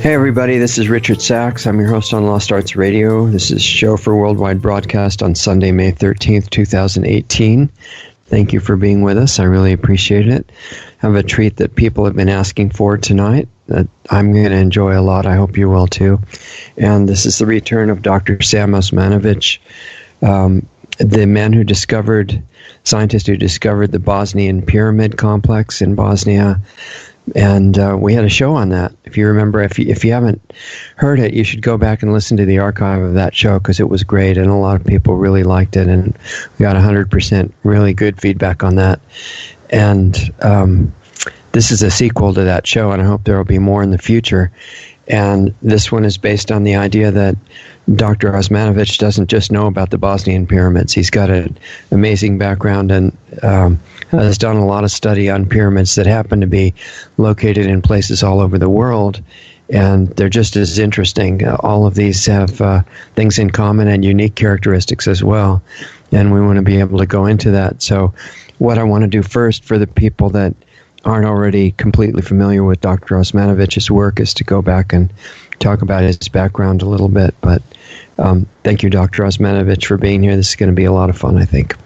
Hey everybody, this is Richard Sachs. I'm your host on Lost Arts Radio. This is a show for worldwide broadcast on Sunday, May 13th, 2018. Thank you for being with us. I really appreciate it. I have a treat that people have been asking for tonight that I'm going to enjoy a lot. I hope you will too. And this is the return of Dr. Sam Osmanagich, the scientist who discovered the Bosnian pyramid complex in Bosnia. And we had a show on that. If you remember, if you haven't heard it, you should go back and listen to the archive of that show because it was great and a lot of people really liked it. And we got 100% really good feedback on that. And this is a sequel to that show, and I hope there will be more in the future. And this one is based on the idea that Dr. Osmanagich doesn't just know about the Bosnian pyramids. He's got an amazing background and has done a lot of study on pyramids that happen to be located in places all over the world. And they're just as interesting. All of these have things in common and unique characteristics as well. And we want to be able to go into that. So what I want to do first for the people that aren't already completely familiar with Dr. Osmanagich's work is to go back and talk about his background a little bit. But thank you, Dr. Osmanagich, for being here. This is going to be a lot of fun, I think.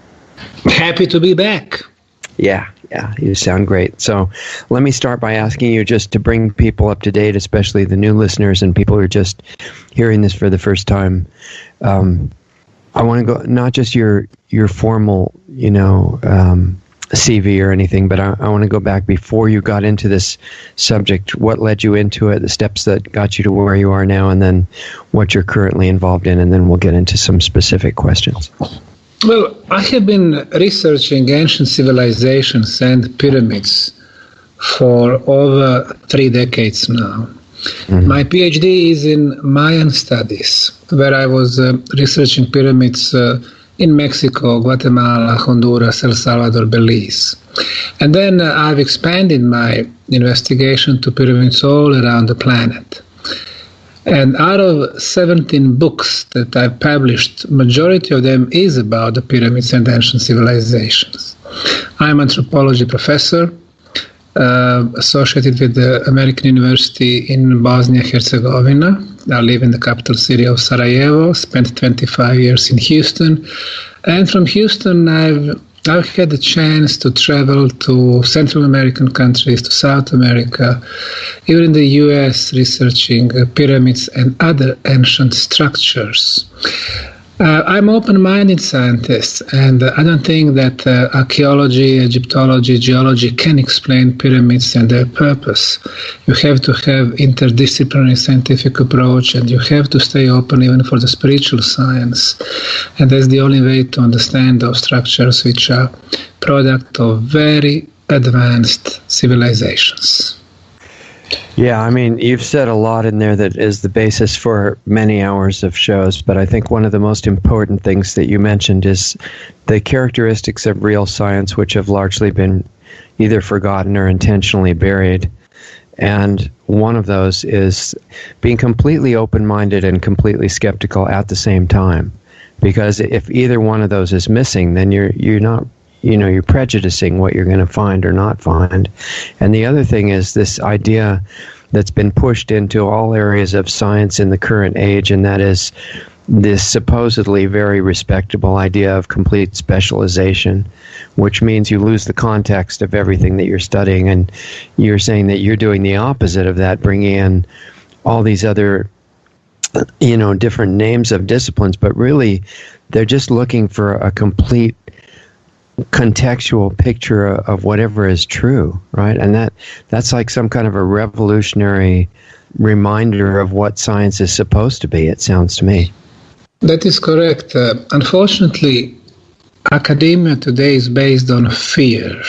Happy to be back. Yeah, you sound great. So let me start by asking you just to bring people up to date, especially the new listeners and people who are just hearing this for the first time. I want to go, not just your formal, CV or anything, but I want to go back before you got into this subject. What led you into it, the steps that got you to where you are now, and then what you're currently involved in, and then we'll get into some specific questions. Well, I have been researching ancient civilizations and pyramids for over 3 decades now. Mm-hmm. My Ph.D. is in Mayan studies, where I was researching pyramids in Mexico, Guatemala, Honduras, El Salvador, Belize. And then I've expanded my investigation to pyramids all around the planet. And out of 17 books that I've published, majority of them is about the pyramids and ancient civilizations. I'm an anthropology professor, associated with the American University in Bosnia-Herzegovina. I live in the capital city of Sarajevo, spent 25 years in Houston. And from Houston, I've had the chance to travel to Central American countries, to South America, even in the US, researching pyramids and other ancient structures. I'm an open-minded scientist, and I don't think that archaeology, Egyptology, geology can explain pyramids and their purpose. You have to have interdisciplinary scientific approach, and you have to stay open even for the spiritual science. And that's the only way to understand those structures, which are product of very advanced civilizations. Yeah, I mean, you've said a lot in there that is the basis for many hours of shows, but I think one of the most important things that you mentioned is the characteristics of real science, which have largely been either forgotten or intentionally buried. And one of those is being completely open-minded and completely skeptical at the same time. Because if either one of those is missing, then you're not, you're prejudicing what you're going to find or not find. And the other thing is this idea that's been pushed into all areas of science in the current age, and that is this supposedly very respectable idea of complete specialization, which means you lose the context of everything that you're studying. And you're saying that you're doing the opposite of that, bringing in all these other different names of disciplines, but really they're just looking for a complete contextual picture of whatever is true, right? And that's like some kind of a revolutionary reminder of what science is supposed to be, it sounds to me. That is correct. Unfortunately, academia today is based on fear.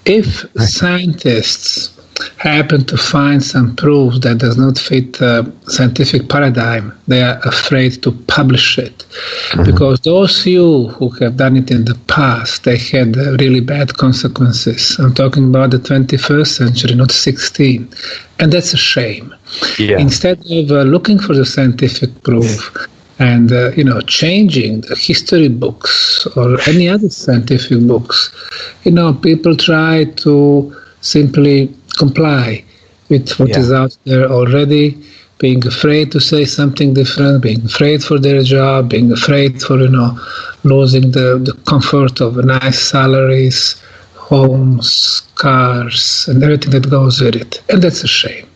If scientists happen to find some proof that does not fit the scientific paradigm, they are afraid to publish it. Mm-hmm. Because those few who have done it in the past, they had really bad consequences. I'm talking about the 21st century, not 16. And that's a shame. Yeah. Instead of looking for the scientific proof and changing the history books or any other scientific books, people try to simply comply with what is out there already, being afraid to say something different, being afraid for their job, being afraid for, losing the comfort of nice salaries, homes, cars, and everything that goes with it. And that's a shame.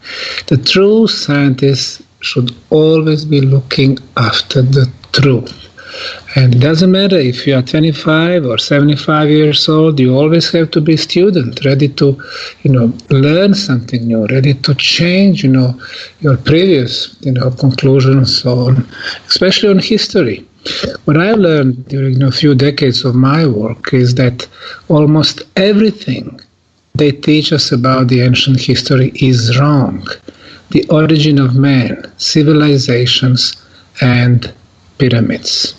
The true scientists should always be looking after the truth. And it doesn't matter if you are 25 or 75 years old, you always have to be a student, ready to, learn something new, ready to change, your previous, conclusions and so on, especially on history. What I've learned during a few decades of my work is that almost everything they teach us about the ancient history is wrong. The origin of man, civilizations, and pyramids.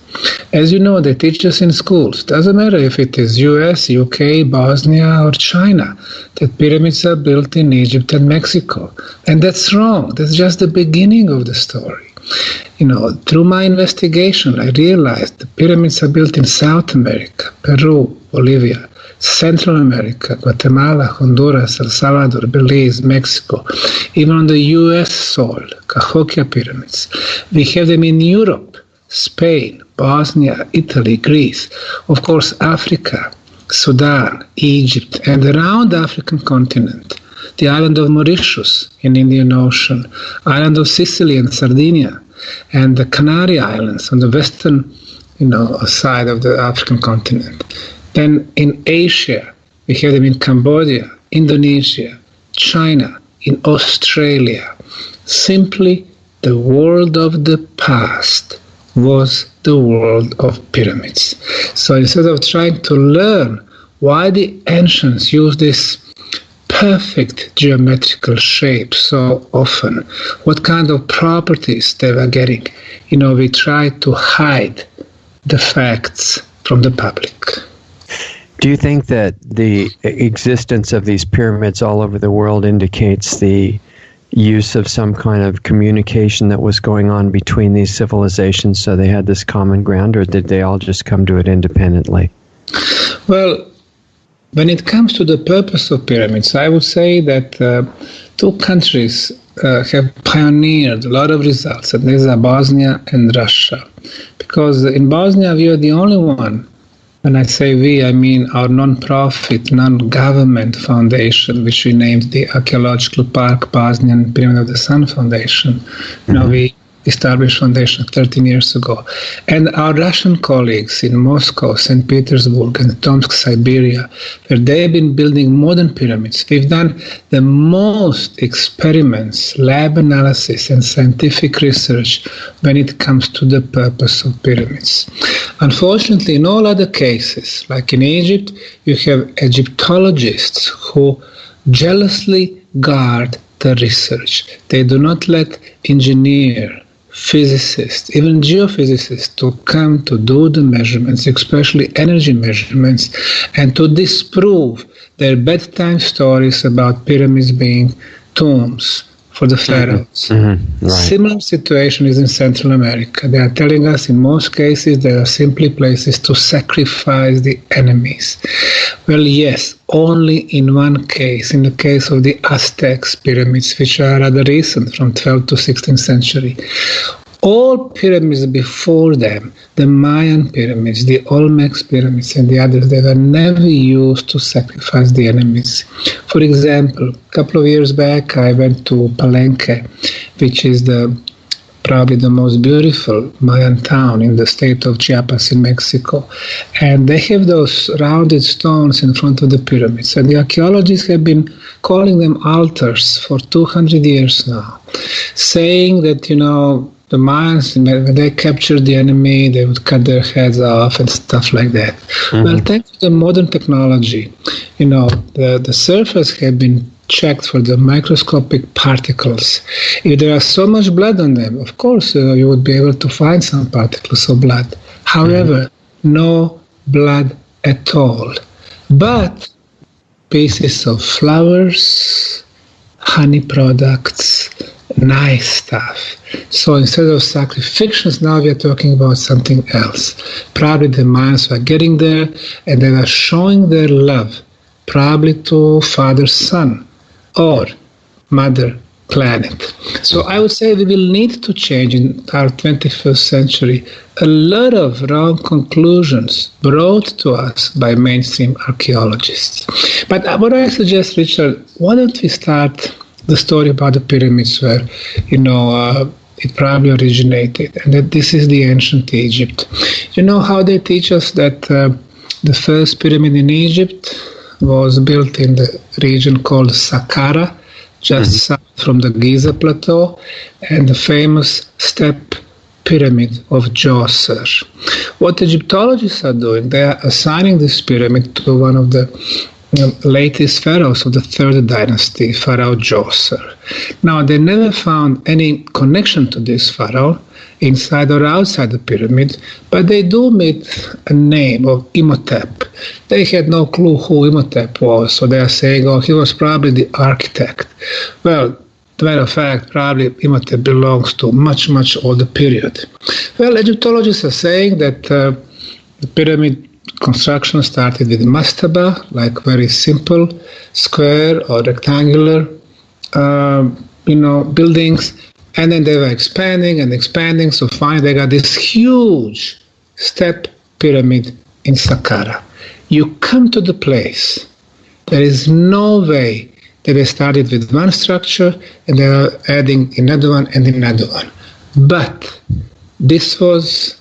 As you know, they teach us in schools. Doesn't matter if it is US, UK, Bosnia, or China, that pyramids are built in Egypt and Mexico. And that's wrong. That's just the beginning of the story. Through my investigation, I realized the pyramids are built in South America, Peru, Bolivia, Central America, Guatemala, Honduras, El Salvador, Belize, Mexico, even on the US soil, Cahokia pyramids. We have them in Europe, Spain, Bosnia, Italy, Greece, of course, Africa, Sudan, Egypt, and around the African continent, the island of Mauritius in Indian Ocean, island of Sicily and Sardinia, and the Canary Islands on the western, side of the African continent. Then in Asia, we have them in Cambodia, Indonesia, China, in Australia. Simply, the world of the past was the world of pyramids. So instead of trying to learn why the ancients used this perfect geometrical shape so often, what kind of properties they were getting, we try to hide the facts from the public. Do you think that the existence of these pyramids all over the world indicates the use of some kind of communication that was going on between these civilizations, so they had this common ground, or did they all just come to it independently? Well, when it comes to the purpose of pyramids, I would say that two countries have pioneered a lot of results, and these are Bosnia and Russia. Because in Bosnia, we are the only one. When I say we, I mean our non-profit, non-government foundation, which we named the Archaeological Park Bosnian Pyramid of the Sun Foundation. We established foundation 13 years ago. And our Russian colleagues in Moscow, St. Petersburg, and Tomsk, Siberia, where they've been building modern pyramids. We've done the most experiments, lab analysis, and scientific research when it comes to the purpose of pyramids. Unfortunately, in all other cases, like in Egypt, you have Egyptologists who jealously guard the research. They do not let engineers, physicists, even geophysicists to come to do the measurements, especially energy measurements, and to disprove their bedtime stories about pyramids being tombs for the pharaohs. Mm-hmm. Right. Similar situation is in Central America. They are telling us in most cases they are simply places to sacrifice the enemies. Well, yes, only in one case, in the case of the Aztecs pyramids, which are rather recent, from 12th to 16th century. All pyramids before them, the Mayan pyramids, the Olmec pyramids, and the others, they were never used to sacrifice the enemies. For example, a couple of years back, I went to Palenque, which is probably the most beautiful Mayan town in the state of Chiapas in Mexico. And they have those rounded stones in front of the pyramids. And the archaeologists have been calling them altars for 200 years now, saying that, the Mayans, when they captured the enemy, they would cut their heads off and stuff like that. Mm-hmm. Well, thanks to the modern technology, the surface had been checked for the microscopic particles. If there is so much blood on them, of course, you would be able to find some particles of blood. However, no blood at all. But pieces of flowers, honey products, nice stuff. So instead of sacrifices, now we are talking about something else. Probably the Mayans were getting there, and they were showing their love, probably to father-son, or mother planet. So I would say we will need to change in our 21st century a lot of wrong conclusions brought to us by mainstream archaeologists. But what I suggest, Richard, why don't we start the story about the pyramids where, it probably originated, and that this is the ancient Egypt. You know how they teach us that the first pyramid in Egypt was built in the region called Saqqara, just south from the Giza Plateau, and the famous step pyramid of Djoser. What Egyptologists are doing, they are assigning this pyramid to one of the latest pharaohs of the third dynasty, Pharaoh Djoser. Now, they never found any connection to this pharaoh inside or outside the pyramid, but they do meet a name of Imhotep. They had no clue who Imhotep was, so they are saying, oh, he was probably the architect. Well, as a matter of fact, probably Imhotep belongs to a much, much older period. Well, Egyptologists are saying that the pyramid construction started with mastaba, like very simple square or rectangular, buildings, and then they were expanding and expanding. So finally, they got this huge step pyramid in Saqqara. You come to the place, there is no way that they started with one structure and they are adding another one and another one. But this was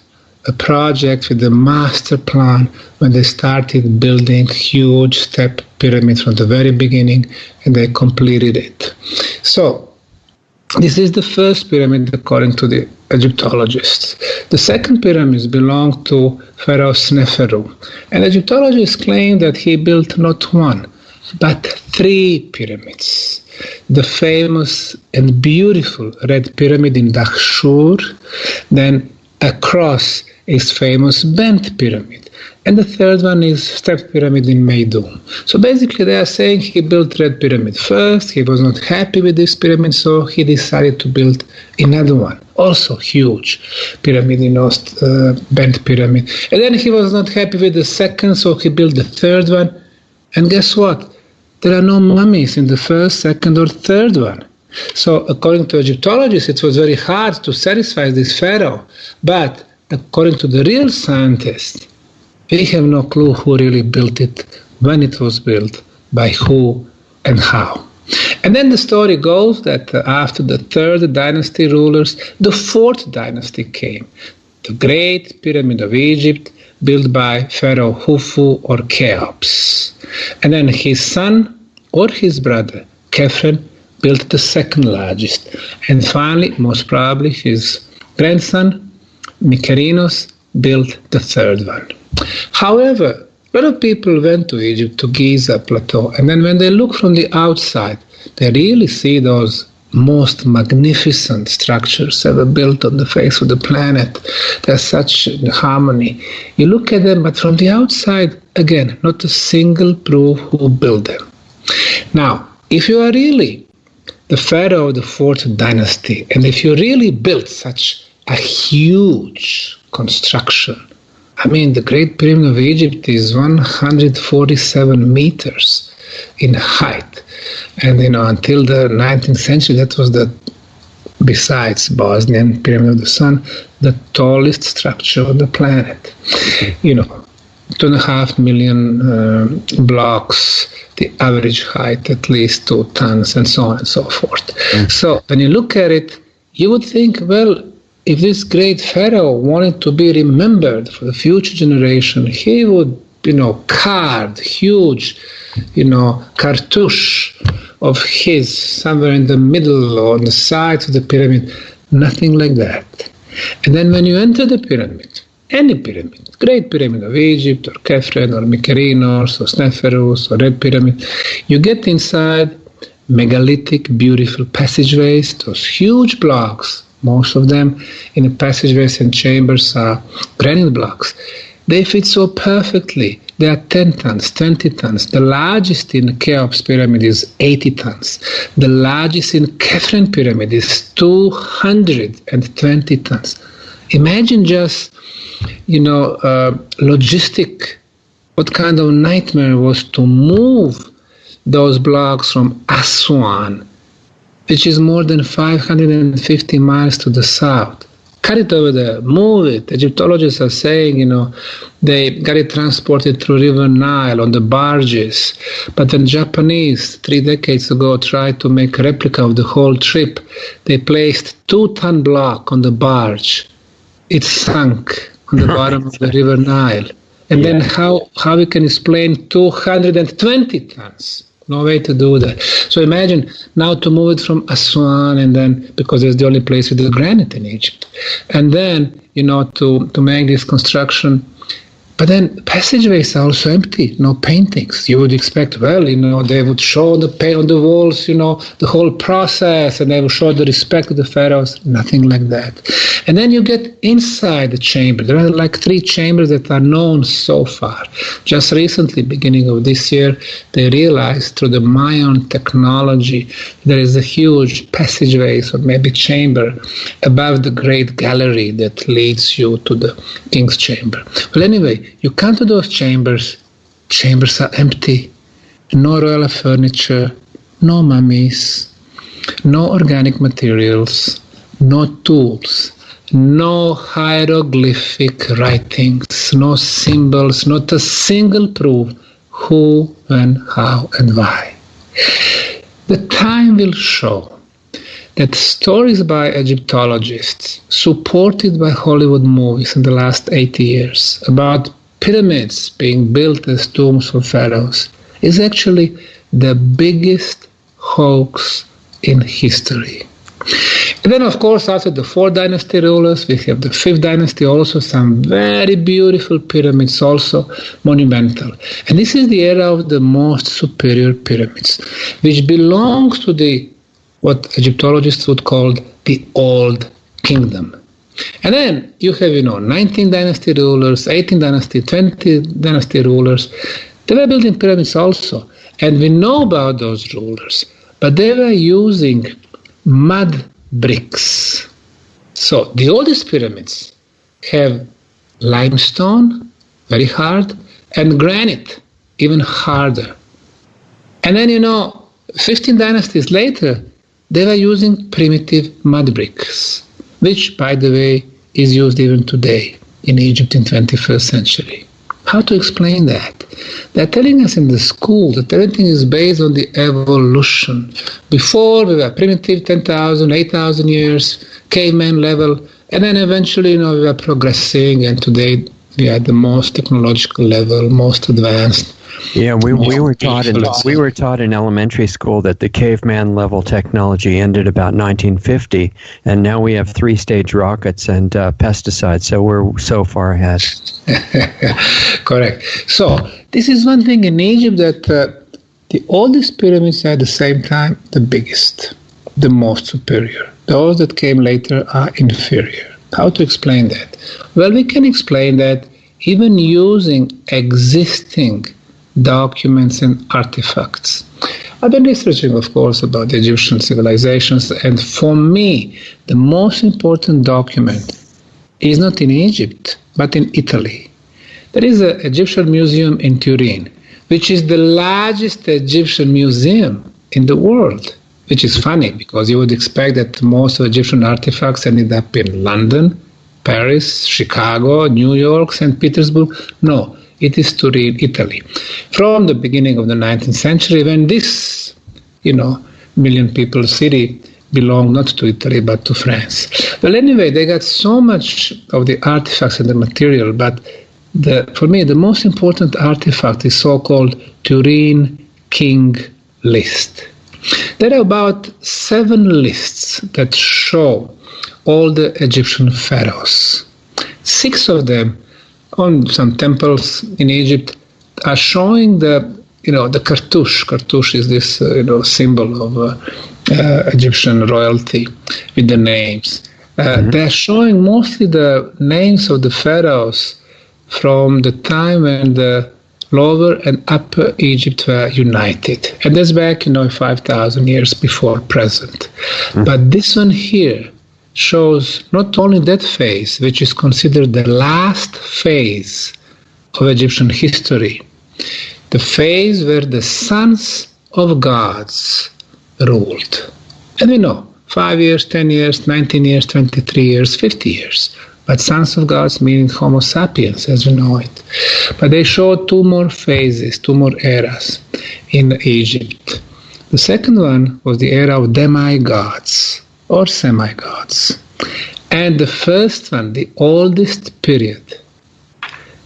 a project with a master plan when they started building huge step pyramids from the very beginning, and they completed it. So this is the first pyramid according to the Egyptologists. The second pyramids belong to Pharaoh Sneferu, and Egyptologists claim that he built not one, but 3 pyramids. The famous and beautiful Red Pyramid in Dahshur, then across is famous Bent Pyramid, and the third one is Step Pyramid in Meidum. So basically they are saying he built Red Pyramid first, he was not happy with this pyramid, so he decided to build another one, also huge pyramid, Bent Pyramid. And then he was not happy with the second, so he built the third one, and guess what? There are no mummies in the first, second, or third one. So according to Egyptologists, it was very hard to satisfy this pharaoh. But according to the real scientists, we have no clue who really built it, when it was built, by who and how. And then the story goes that after the third dynasty rulers, the fourth dynasty came. The Great Pyramid of Egypt, built by Pharaoh Khufu or Cheops. And then his son or his brother, Khephren, built the second largest. And finally, most probably, his grandson, Mykerinos, built the third one. However, a lot of people went to Egypt, to Giza Plateau, and then when they look from the outside, they really see those most magnificent structures ever built on the face of the planet. They're such harmony. You look at them, but from the outside, again, not a single proof who built them. Now, if you are really the pharaoh of the fourth dynasty, and if you really built such a huge construction, I mean, the Great Pyramid of Egypt is 147 meters in height. And, until the 19th century, that was besides Bosnian Pyramid of the Sun, the tallest structure on the planet. 2.5 million blocks, the average height at least 2 tons, and so on and so forth. So when you look at it, you would think, well, if this great pharaoh wanted to be remembered for the future generation, he would, carve huge, cartouche of his somewhere in the middle or on the sides of the pyramid. Nothing like that. And then when you enter the pyramid, any pyramid, Great Pyramid of Egypt or Khephren or Mykerinos or Sneferus or Red Pyramid, you get inside megalithic, beautiful passageways, those huge blocks. Most of them in the passageways and chambers are granite blocks. They fit so perfectly. They are 10 tons, 20 tons. The largest in Cheops pyramid is 80 tons. The largest in Khephren pyramid is 220 tons. Imagine just, logistic, what kind of nightmare was to move those blocks from Aswan which is more than 550 miles to the south. Cut it over there, move it. Egyptologists are saying, they got it transported through River Nile on the barges. But when Japanese, 3 decades ago, tried to make a replica of the whole trip, they placed 2-ton block on the barge. It sunk on the bottom of the River Nile. And then how we can explain 220 tons? No way to do that. So imagine now to move it from Aswan, and then, because it's the only place with the granite in Egypt, and then, to make this construction. But then passageways are also empty, no paintings. You would expect, they would show the paint on the walls, the whole process, and they would show the respect of the pharaohs. Nothing like that. And then you get inside the chamber. There are like 3 chambers that are known so far. Just recently, beginning of this year, they realized through the Mayan technology there is a huge passageway, or maybe chamber, above the great gallery that leads you to the king's chamber. Well, anyway, you come to those chambers. Chambers are empty. No royal furniture, no mummies, no organic materials, no tools, no hieroglyphic writings, no symbols, not a single proof who, when, how, and why. The time will show that stories by Egyptologists, supported by Hollywood movies in the last 80 years, about pyramids being built as tombs for pharaohs, is actually the biggest hoax in history. And then, of course, after the 4th dynasty rulers, we have the 5th dynasty, also some very beautiful pyramids, also monumental. And this is the era of the most superior pyramids, which belongs to what Egyptologists would call the Old Kingdom. And then you have, 19th dynasty rulers, 18th dynasty, 20th dynasty rulers. They were building pyramids also. And we know about those rulers, but they were using mud bricks. So the oldest pyramids have limestone, very hard, and granite, even harder. And then, 15 dynasties later, they were using primitive mud bricks, which, by the way, is used even today in Egypt in 21st century. How to explain that? They're telling us in the school that everything is based on the evolution. Before, we were primitive, 10,000, 8,000 years, caveman level, and then eventually, we were progressing, and today we are at the most technological level, most advanced. Yeah, we were taught in elementary school that the caveman level technology ended about 1950, and now we have 3-stage rockets and pesticides, so we're so far ahead. Correct. So this is one thing in Egypt, that the oldest pyramids are at the same time the biggest, the most superior. Those that came later are inferior. How to explain that? Well, we can explain that even using existing documents and artifacts. I've been researching, of course, about the Egyptian civilizations, and for me, the most important document is not in Egypt, but in Italy. There is an Egyptian museum in Turin, which is the largest Egyptian museum in the world, which is funny because you would expect that most of Egyptian artifacts ended up in London, Paris, Chicago, New York, St. Petersburg. No, it is Turin, Italy. From the beginning of the 19th century, when this, million people city belonged not to Italy but to France. Well, anyway, they got so much of the artifacts and the material, but for me, the most important artifact is so-called Turin King List. There are about 7 lists that show all the Egyptian pharaohs. 6 of them on some temples in Egypt are showing the cartouche. Cartouche is this symbol of Egyptian royalty with the names. They're showing mostly the names of the pharaohs from the time when the Lower and Upper Egypt were united. And that's back, 5,000 years before present. But this one here shows not only that phase, which is considered the last phase of Egyptian history, the phase where the sons of gods ruled. And we know 5 years, 10 years, 19 years, 23 years, 50 years. But sons of gods meaning Homo sapiens as we know it. But they showed two more phases, two more eras in Egypt. The second one was the era of demigods or semi-gods. And the first one, the oldest period,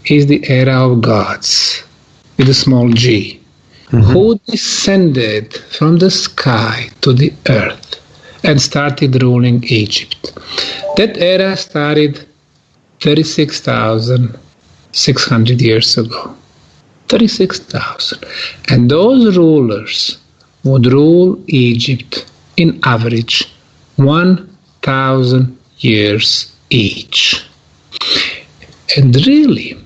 is the era of gods with a small g, who descended from the sky to the earth and started ruling Egypt. That era started 36,600 years ago. 36,000. And those rulers would rule Egypt in average 1,000 years each. And really,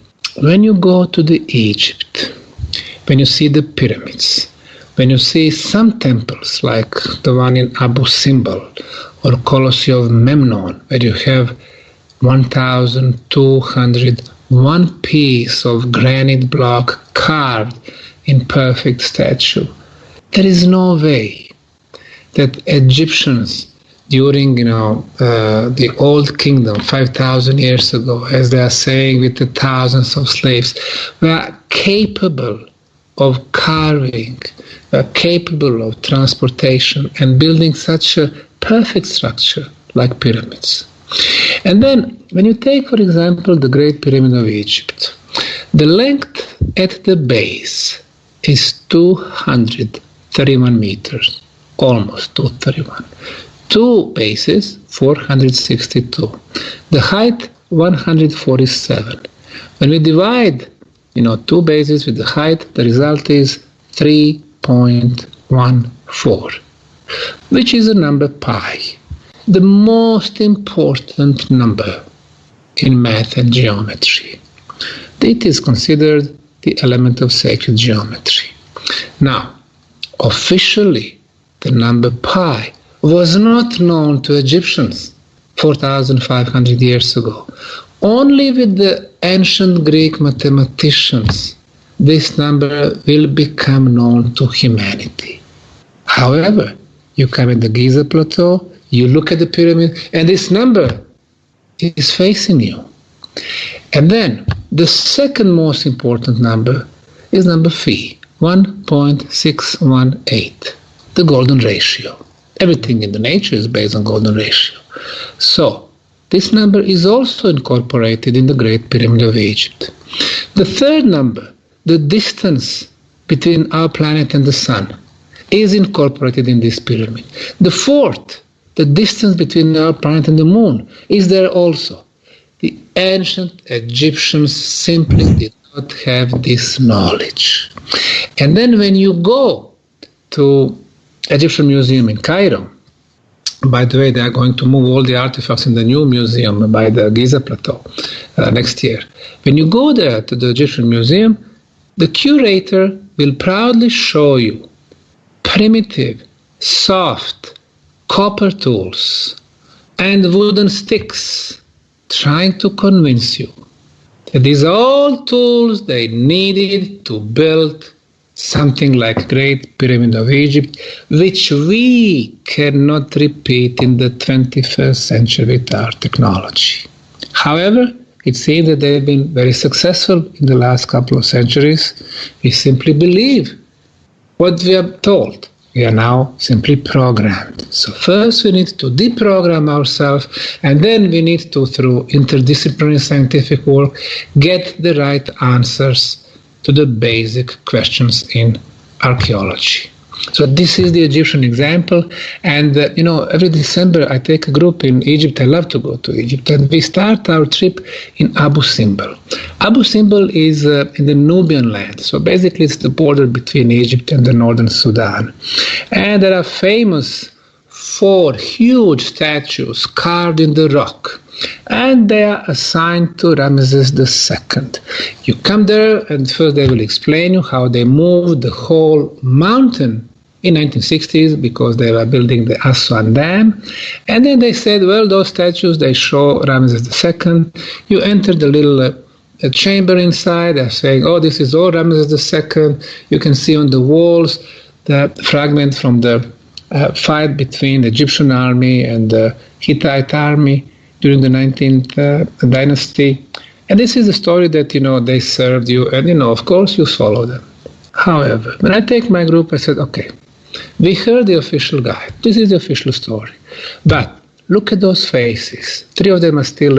when you go to the Egypt, when you see the pyramids, when you see some temples like the one in Abu Simbel or Colosseum of Memnon, where you have 1,201 piece of granite block carved in perfect statue, there is no way that Egyptians during the old kingdom 5,000 years ago, as they are saying, with the thousands of slaves, were capable of carving, were capable of transportation and building such a perfect structure like pyramids. And then when you take, for example, the Great Pyramid of Egypt, the length at the base is 231 meters, almost 231. Two bases, 462. The height, 147. When we divide, two bases with the height, the result is 3.14, which is a number pi, the most important number in math and geometry. It is considered the element of sacred geometry. Now, officially, the number pi was not known to Egyptians 4,500 years ago. Only with the ancient Greek mathematicians this number will become known to humanity. However, you come at the Giza Plateau, you look at the pyramid, and this number is facing you. And then the second most important number is number phi, 1.618, the golden ratio. Everything in the nature is based on golden ratio. So this number is also incorporated in the Great Pyramid of Egypt. The third number, the distance between our planet and the sun, is incorporated in this pyramid. The fourth, the distance between our planet and the moon, is there also. The ancient Egyptians simply did not have this knowledge. And then when you go to Egyptian Museum in Cairo, by the way, they are going to move all the artifacts in the new museum by the Giza Plateau next year. When you go there to the Egyptian Museum, the curator will proudly show you primitive, soft, copper tools and wooden sticks, trying to convince you that these are all tools they needed to build something like Great Pyramid of Egypt, which we cannot repeat in the 21st century with our technology. However, it seems that they've been very successful in the last couple of centuries. We simply believe what we are told. We are now simply programmed. So first we need to deprogram ourselves, and then we need to, through interdisciplinary scientific work, get the right answers to the basic questions in archaeology. So this is the Egyptian example, and every December I take a group in Egypt. I love to go to Egypt, and we start our trip in Abu Simbel. Abu Simbel is in the Nubian land, so basically it's the border between Egypt and the northern Sudan. And there are famous 4 huge statues carved in the rock, and they are assigned to Ramesses II. You come there, and first they will explain you how they moved the whole mountain in 1960s because they were building the Aswan Dam. And then they said, well, those statues, they show Ramesses II. You enter the little chamber inside. They're saying, oh, this is all Ramesses II. You can see on the walls the fragment from the fight between the Egyptian army and the Hittite army during the 19th dynasty. And this is the story that, they served you, and, of course, you follow them. However, when I take my group, I said, okay, we heard the official guide. This is the official story. But look at those faces. 3 of them are still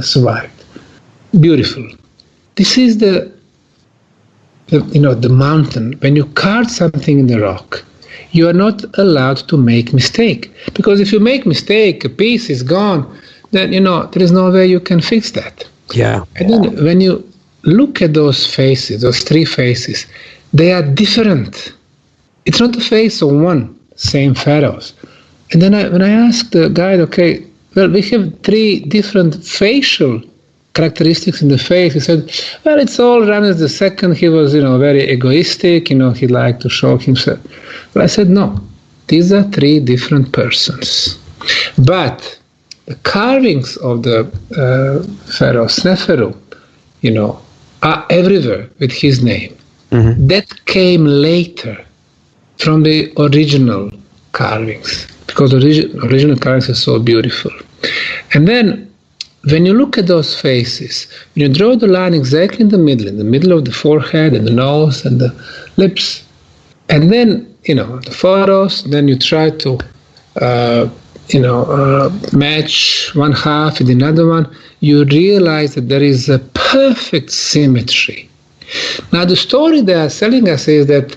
survived. Beautiful. This is the mountain. When you carve something in the rock, you are not allowed to make mistake. Because if you make mistake, a piece is gone, then, there is no way you can fix that. Yeah. And then when you look at those faces, those 3 faces, they are different. It's not the face of one same pharaohs. And then when I asked the guide, okay, well, we have 3 different facial characteristics in the face. He said, well, it's all Ramses II. He was, very egoistic. He liked to show himself. But I said, no, these are 3 different persons. But the carvings of the pharaoh Sneferu, are everywhere with his name. Mm-hmm. That came later from the original carvings, because the original carvings are so beautiful. And then when you look at those faces, when you draw the line exactly in the middle of the forehead and the nose and the lips, and then, the photos, then you try to, match one half with another one, you realize that there is a perfect symmetry. Now, the story they are selling us is that,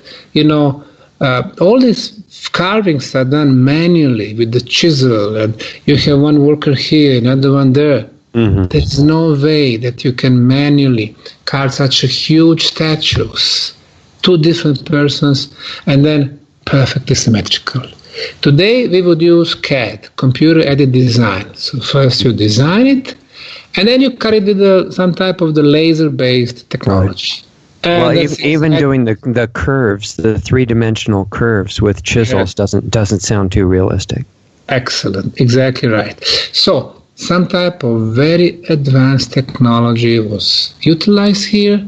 all these carvings are done manually with the chisel, and you have one worker here, another one there. Mm-hmm. There's no way that you can manually carve such a huge statues, 2 different persons, and then perfectly symmetrical. Today, we would use CAD, computer-aided design. So first you design it, and then you carry it with some type of the laser-based technology. Right. Well, even doing the curves, the 3-dimensional curves with chisels doesn't sound too realistic. Excellent, exactly right. So some type of very advanced technology was utilized here,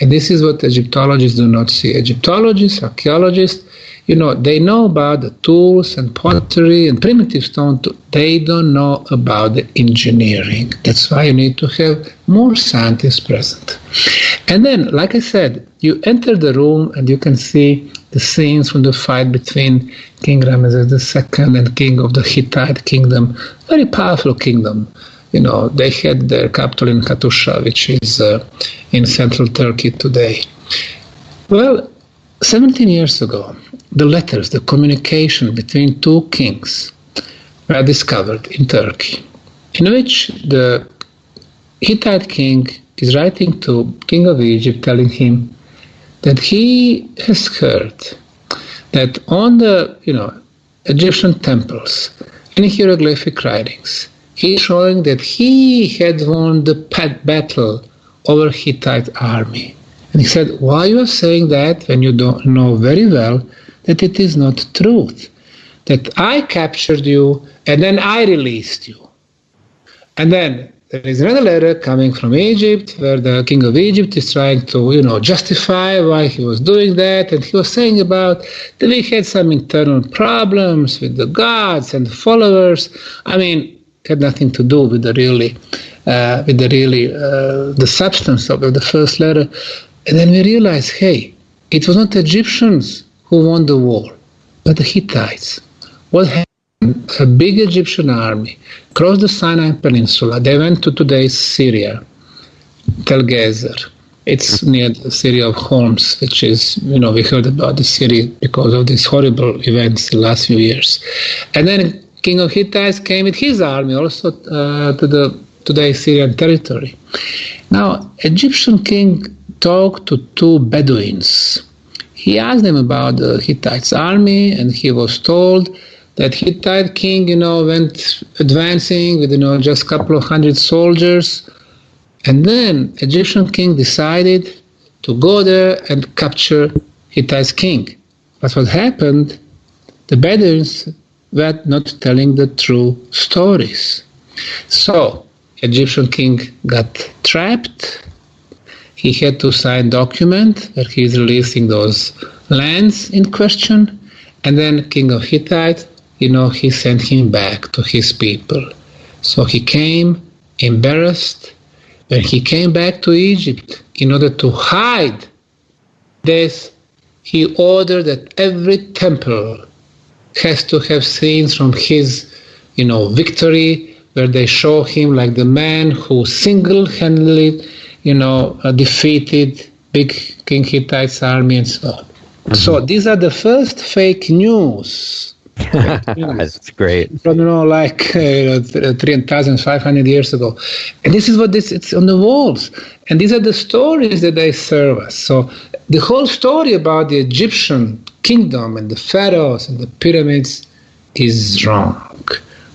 and this is what Egyptologists do not see. Egyptologists, archaeologists, they know about the tools and pottery and primitive stone. They don't know about the engineering. That's why you need to have more scientists present. And then, like I said, you enter the room and you can see the scenes from the fight between King Ramses II and King of the Hittite kingdom. Very powerful kingdom. They had their capital in Hattusha, which is in central Turkey today. Well, 17 years ago, the letters, the communication between 2 kings were discovered in Turkey, in which the Hittite king is writing to King of Egypt, telling him that he has heard that on the Egyptian temples, in hieroglyphic writings, he's showing that he had won the battle over Hittite army. And he said, why you are saying that when you don't know very well that it is not truth? That I captured you and then I released you. And then there is another letter coming from Egypt where the king of Egypt is trying to, justify why he was doing that. And he was saying about that we had some internal problems with the gods and the followers. I mean, it had nothing to do with the substance of the first letter. And then we realized, hey, it was not the Egyptians who won the war, but the Hittites. What happened? A big Egyptian army crossed the Sinai Peninsula. They went to today's Syria, Tel Gezer. It's near the city of Homs, which is, we heard about the city because of these horrible events in the last few years. And then King of Hittites came with his army also to the today's Syrian territory. Now, Egyptian king talked to 2 Bedouins. He asked them about the Hittites' army, and he was told that Hittite king, went advancing with, just a couple of hundred soldiers. And then Egyptian king decided to go there and capture Hittite king. But what happened, the Bedouins were not telling the true stories. So Egyptian king got trapped. He had to sign a document where he is releasing those lands in question. And then King of Hittites, he sent him back to his people. So he came embarrassed. When he came back to Egypt, in order to hide this, he ordered that every temple has to have scenes from his, victory, where they show him like the man who single-handedly, defeated big King Hittite's army and so on. Mm-hmm. So these are the first fake news. That's great. From 3,500 years ago, and this is it's on the walls, and these are the stories that they serve us. So the whole story about the Egyptian kingdom and the pharaohs and the pyramids is wrong.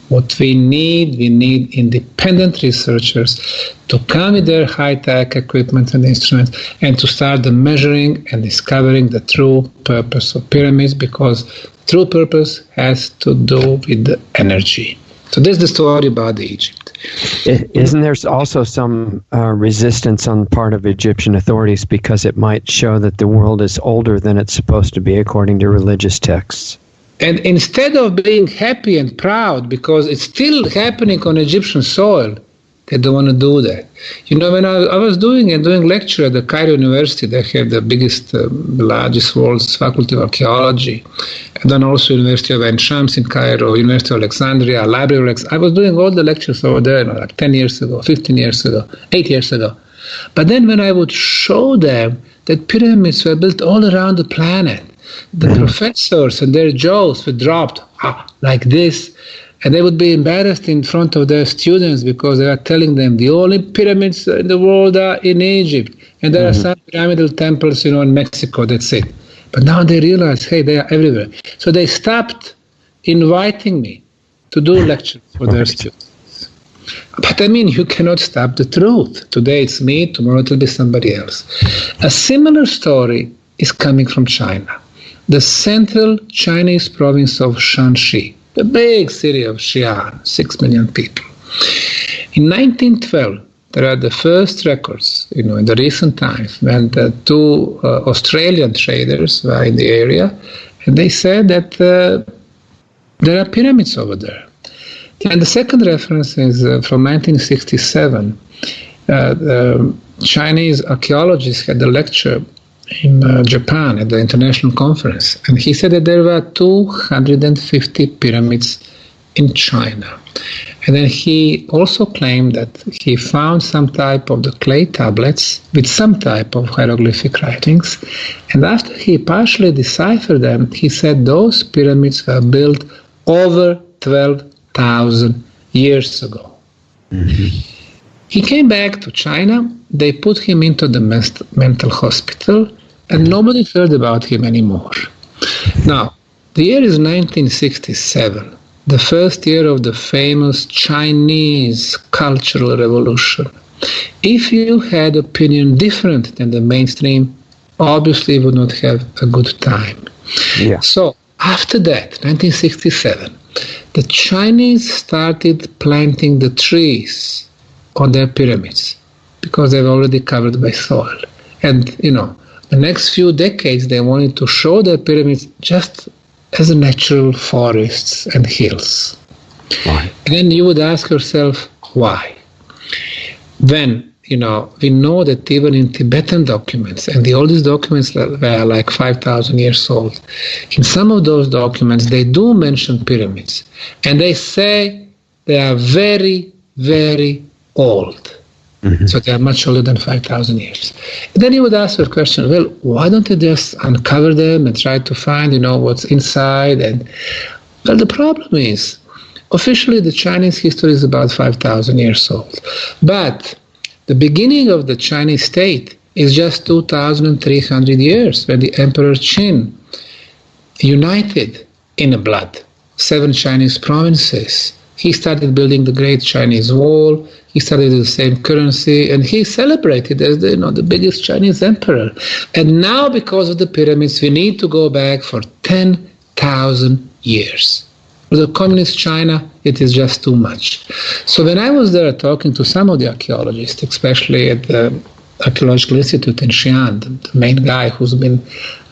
What we need independent researchers to come with their high-tech equipment and instruments and to start the measuring and discovering the true purpose of pyramids, because true purpose has to do with the energy. So this is the story about Egypt. Isn't there also some resistance on the part of Egyptian authorities because it might show that the world is older than it's supposed to be according to religious texts? And instead of being happy and proud because it's still happening on Egyptian soil, they don't want to do that. When I was doing lecture at the Cairo University, they have the biggest, largest world's faculty of archaeology, and then also University of Ain Shams in Cairo, University of Alexandria, Library of Alexandria. I was doing all the lectures over there, like 10 years ago, 15 years ago, 8 years ago. But then when I would show them that pyramids were built all around the planet, the professors and their jaws were dropped like this, and they would be embarrassed in front of their students because they are telling them the only pyramids in the world are in Egypt, and there are some pyramidal temples, in Mexico, that's it. But now they realize, hey, they are everywhere. So they stopped inviting me to do lectures for their students. But you cannot stop the truth. Today it's me, tomorrow it will be somebody else. A similar story is coming from China. The central Chinese province of Shanxi, the big city of Xi'an, 6 million people. In 1912, there are the first records, in the recent times, when the two Australian traders were in the area, and they said that there are pyramids over there. And the second reference is from 1967. The Chinese archaeologists had a lecture in Japan at the international conference, and he said that there were 250 pyramids in China. And then he also claimed that he found some type of the clay tablets with some type of hieroglyphic writings, and after he partially deciphered them, he said those pyramids were built over 12,000 years ago. Mm-hmm. He came back to China. They put him into the mental hospital, and nobody heard about him anymore. Now, the year is 1967, the first year of the famous Chinese Cultural Revolution. If you had opinion different than the mainstream, obviously you would not have a good time. Yeah. So after that, 1967, the Chinese started planting the trees on their pyramids because they were already covered by soil. And, the next few decades, they wanted to show their pyramids just as natural forests and hills. Why? And then you would ask yourself, why? Then, we know that even in Tibetan documents, and the oldest documents were like 5,000 years old, in some of those documents, they do mention pyramids. And they say they are very, very old. Mm-hmm. So they are much older than 5,000 years. And then you would ask the question, well, why don't you just uncover them and try to find, what's inside? And well, the problem is, officially the Chinese history is about 5,000 years old. But the beginning of the Chinese state is just 2,300 years, when the Emperor Qin united in a blood 7 Chinese provinces. He started building the Great Chinese Wall. He started with the same currency, and he celebrated as the biggest Chinese emperor. And now, because of the pyramids, we need to go back for 10,000 years. For the communist China, it is just too much. So when I was there talking to some of the archaeologists, especially at the Archaeological Institute in Xi'an, the main guy who's been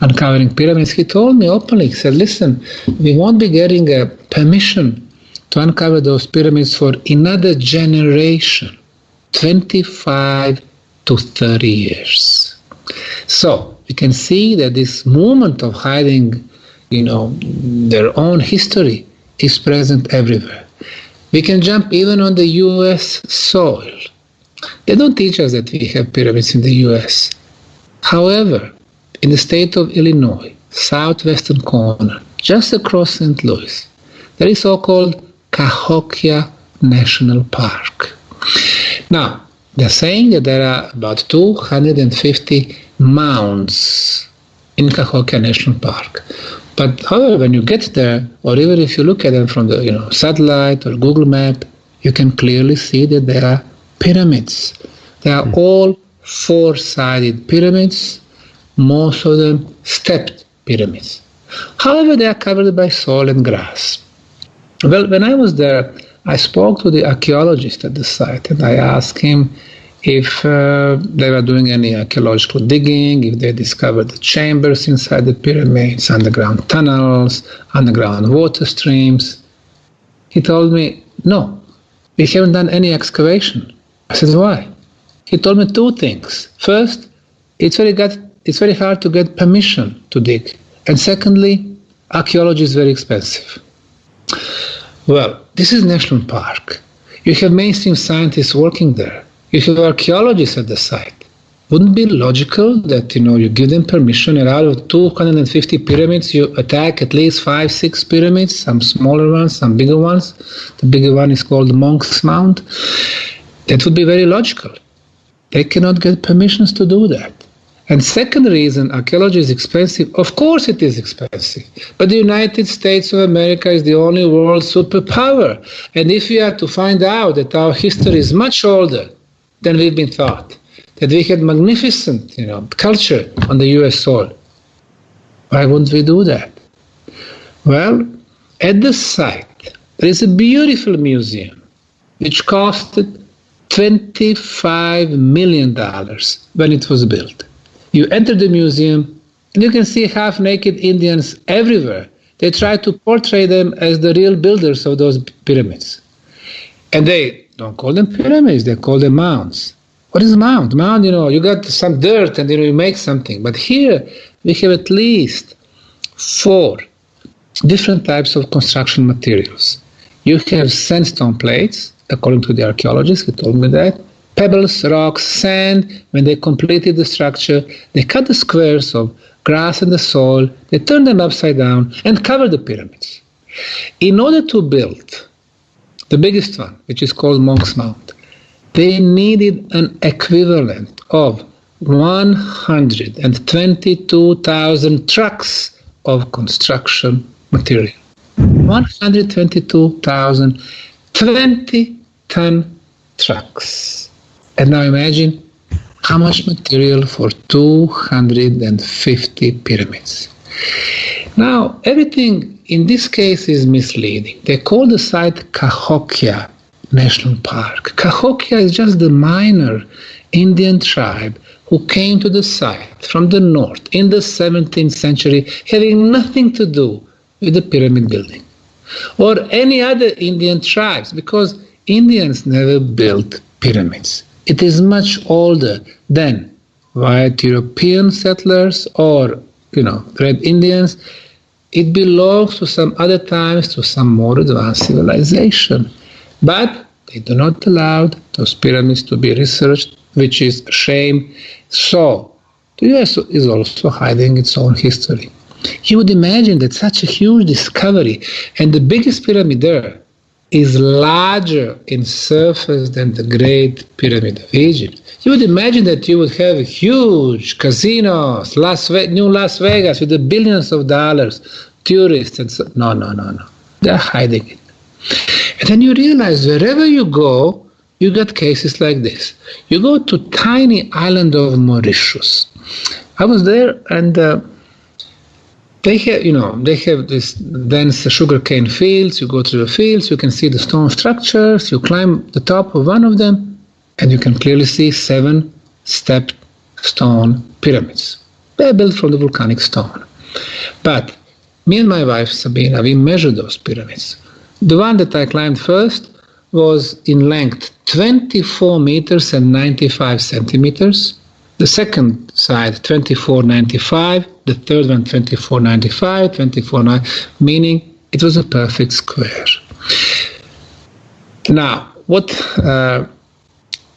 uncovering pyramids, he told me openly, he said, listen, we won't be getting a permission to uncover those pyramids for another generation, 25 to 30 years. So we can see that this movement of hiding, their own history is present everywhere. We can jump even on the U.S. soil. They don't teach us that we have pyramids in the U.S. However, in the state of Illinois, southwestern corner, just across St. Louis, there is so-called Cahokia National Park. Now, they're saying that there are about 250 mounds in Cahokia National Park. But however, when you get there, or even if you look at them from the satellite or Google map, you can clearly see that there are pyramids. They are all four-sided pyramids, most of them stepped pyramids. However, they are covered by soil and grass. Well, when I was there, I spoke to the archaeologist at the site, and I asked him if they were doing any archaeological digging, if they discovered the chambers inside the pyramids, underground tunnels, underground water streams. He told me, no, we haven't done any excavation. I said, why? He told me two things. First, it's very hard to get permission to dig. And secondly, archaeology is very expensive. Well, this is National Park. You have mainstream scientists working there. You have archaeologists at the site. Wouldn't it be logical that you give them permission, and out of 250 pyramids, you attack at least 5-6 pyramids, some smaller ones, some bigger ones. The bigger one is called Monk's Mound. That would be very logical. They cannot get permissions to do that. And second reason, archaeology is expensive. Of course it is expensive. But the United States of America is the only world superpower. And if we are to find out that our history is much older than we've been taught, that we had magnificent culture on the US soil, why wouldn't we do that? Well, at the site, there is a beautiful museum which costed $25 million when it was built. You enter the museum, and you can see half-naked Indians everywhere. They try to portray them as the real builders of those pyramids. And they don't call them pyramids, they call them mounds. What is a mound? Mound, you got some dirt and you make something. But here we have at least 4 different types of construction materials. You have sandstone plates, according to the archaeologist, he told me that. Pebbles, rocks, sand. When they completed the structure, they cut the squares of grass and the soil, they turned them upside down and covered the pyramids. In order to build the biggest one, which is called Monk's Mound, they needed an equivalent of 122,000 trucks of construction material. 122,000 20-ton trucks. And now imagine how much material for 250 pyramids. Now, everything in this case is misleading. They call the site Cahokia National Park. Cahokia is just the minor Indian tribe who came to the site from the north in the 17th century, having nothing to do with the pyramid building or any other Indian tribes, because Indians never built pyramids. It is much older than white European settlers or, red Indians. It belongs to some other times, to some more advanced civilization. But they do not allow those pyramids to be researched, which is a shame. So the US is also hiding its own history. You would imagine that such a huge discovery, and the biggest pyramid there is larger in surface than the Great Pyramid of Egypt. You would imagine that you would have huge casinos, new Las Vegas with the billions of dollars, tourists, and so. No. They're hiding it. And then you realize wherever you go, you got cases like this. You go to tiny island of Mauritius. I was there, and they have this dense sugarcane fields. You go through the fields, you can see the stone structures, you climb the top of one of them, and you can clearly see 7 stepped stone pyramids. They're built from the volcanic stone. But me and my wife, Sabina, we measured those pyramids. The one that I climbed first was in length 24 meters and 95 centimeters. The second side, 24.95. The third one, 24.95, 24.9, meaning it was a perfect square. Now, what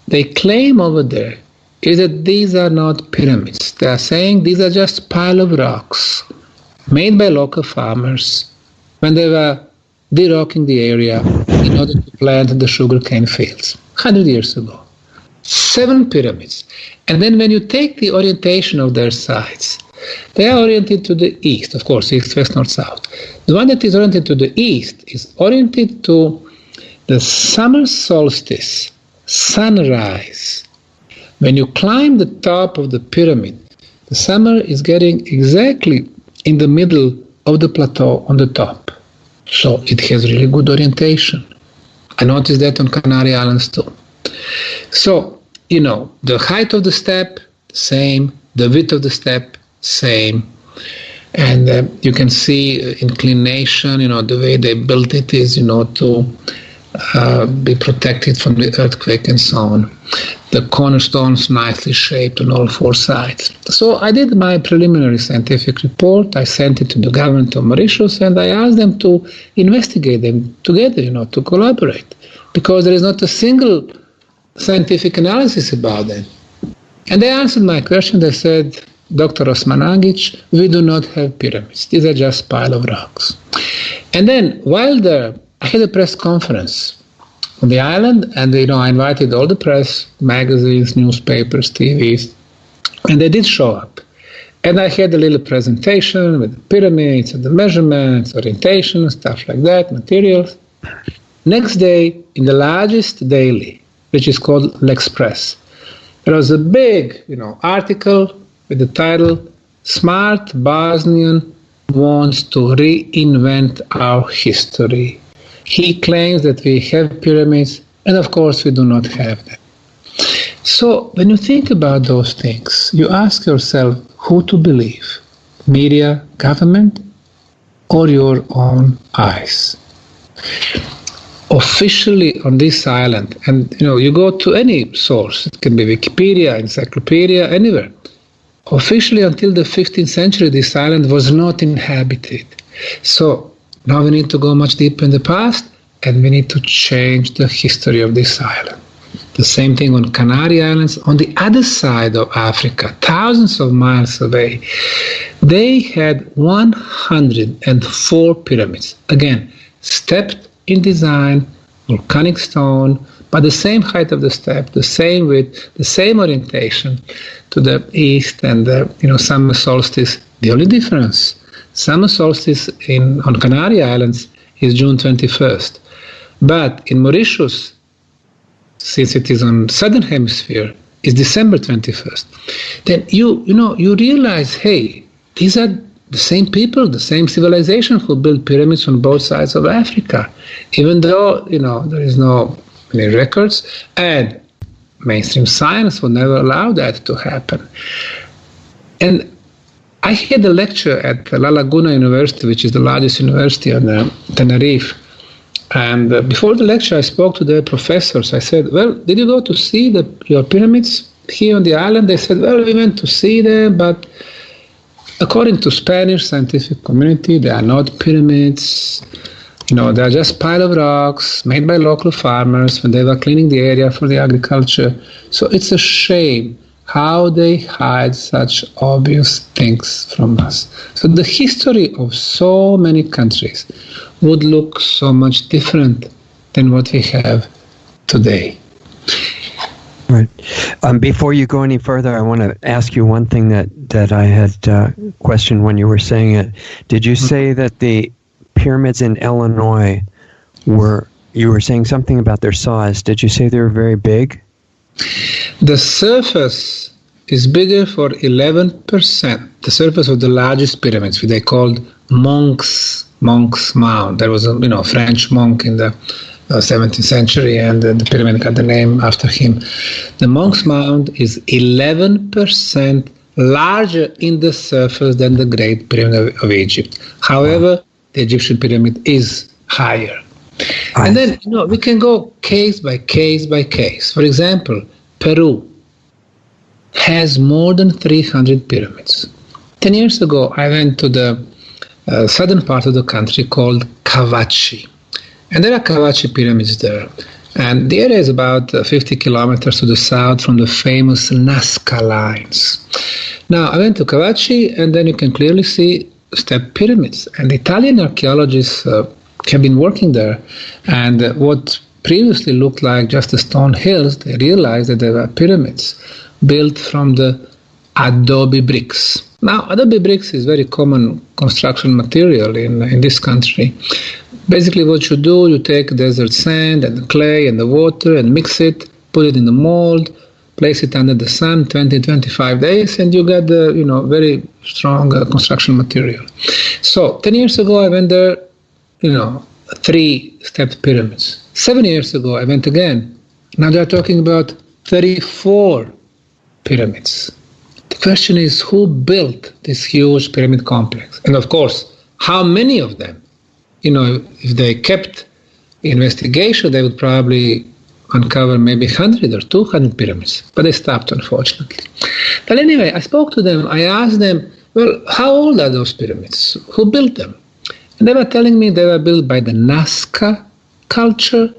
they claim over there is that these are not pyramids. They are saying these are just pile of rocks made by local farmers when they were de-rocking the area in order to plant the sugarcane fields 100 years ago. 7 pyramids. And then when you take the orientation of their sides, they are oriented to the east, of course, east, west, north, south. The one that is oriented to the east is oriented to the summer solstice, sunrise. When you climb the top of the pyramid, the summer is getting exactly in the middle of the plateau on the top. So it has really good orientation. I noticed that on Canary Islands too. So, the height of the step, same. The width of the step, same. And you can see inclination, the way they built it is, to be protected from the earthquake and so on. The cornerstones nicely shaped on all 4 sides. So I did my preliminary scientific report. I sent it to the government of Mauritius, and I asked them to investigate them together, to collaborate, because there is not a single scientific analysis about them. And they answered my question. They said, Dr. Osmanagich, we do not have pyramids. These are just pile of rocks. And then while there, I had a press conference on the island, and I invited all the press, magazines, newspapers, TVs, and they did show up. And I had a little presentation with the pyramids and the measurements, orientation, stuff like that, materials. Next day, in the largest daily, which is called L'Express, there was a big, article with the title, Smart Bosnian Wants to Reinvent Our History. He claims that we have pyramids, and of course we do not have them. So when you think about those things, you ask yourself who to believe, media, government, or your own eyes. Officially on this island, and you go to any source, it can be Wikipedia, encyclopedia, anywhere. Officially until the 15th century, this island was not inhabited. So now we need to go much deeper in the past, and we need to change the history of this island. The same thing on Canary Islands, on the other side of Africa, thousands of miles away. They had 104 pyramids. Again, stepped in design, volcanic stone, but the same height of the step, the same width, the same orientation to the east, and summer solstice. The only difference, summer solstice on Canary Islands is June 21st. But in Mauritius, since it is on southern hemisphere, is December 21st. Then you realize, hey, these are the same people, the same civilization who built pyramids on both sides of Africa, even though there is no many records, and mainstream science would never allow that to happen. And I had a lecture at La Laguna University, which is the largest university on Tenerife. And before the lecture, I spoke to the professors. I said, well, did you go to see your pyramids here on the island? They said, well, we went to see them, but according to Spanish scientific community, they are not pyramids. They are just pile of rocks made by local farmers when they were cleaning the area for the agriculture. So it's a shame how they hide such obvious things from us. So the history of so many countries would look so much different than what we have today. Right. Before you go any further, I want to ask you one thing that I had questioned when you were saying it. Did you say that the pyramids in Illinois you were saying something about their size? Did you say they were very big? The surface is bigger for 11%. The surface of the largest pyramids, which they called Monk's Mound. There was a French monk in the 17th century, and the pyramid got the name after him. The Monk's Mound is 11% larger in the surface than the Great Pyramid of Egypt. However, the Egyptian pyramid is higher. And then, we can go case by case by case. For example, Peru has more than 300 pyramids. 10 years ago, I went to the southern part of the country called Kavachi. And there are Kavachi pyramids there. And the area is about 50 kilometers to the south from the famous Nazca lines. Now, I went to Kavachi, and then you can clearly see step pyramids. And Italian archaeologists have been working there. And what previously looked like just the stone hills, they realized that there were pyramids built from the adobe bricks. Now, adobe bricks is very common construction material in this country. Basically, what you do, you take desert sand and the clay and the water and mix it, put it in the mold, place it under the sun 20-25 days, and you get the very strong construction material. So 10 years ago, I went there, 3-stepped pyramids. 7 years ago, I went again. Now they're talking about 34 pyramids. The question is, who built this huge pyramid complex? And of course, how many of them? If they kept investigation, they would probably uncover maybe 100 or 200 pyramids. But they stopped, unfortunately. But anyway, I spoke to them. I asked them, well, how old are those pyramids? Who built them? And they were telling me they were built by the Nazca culture,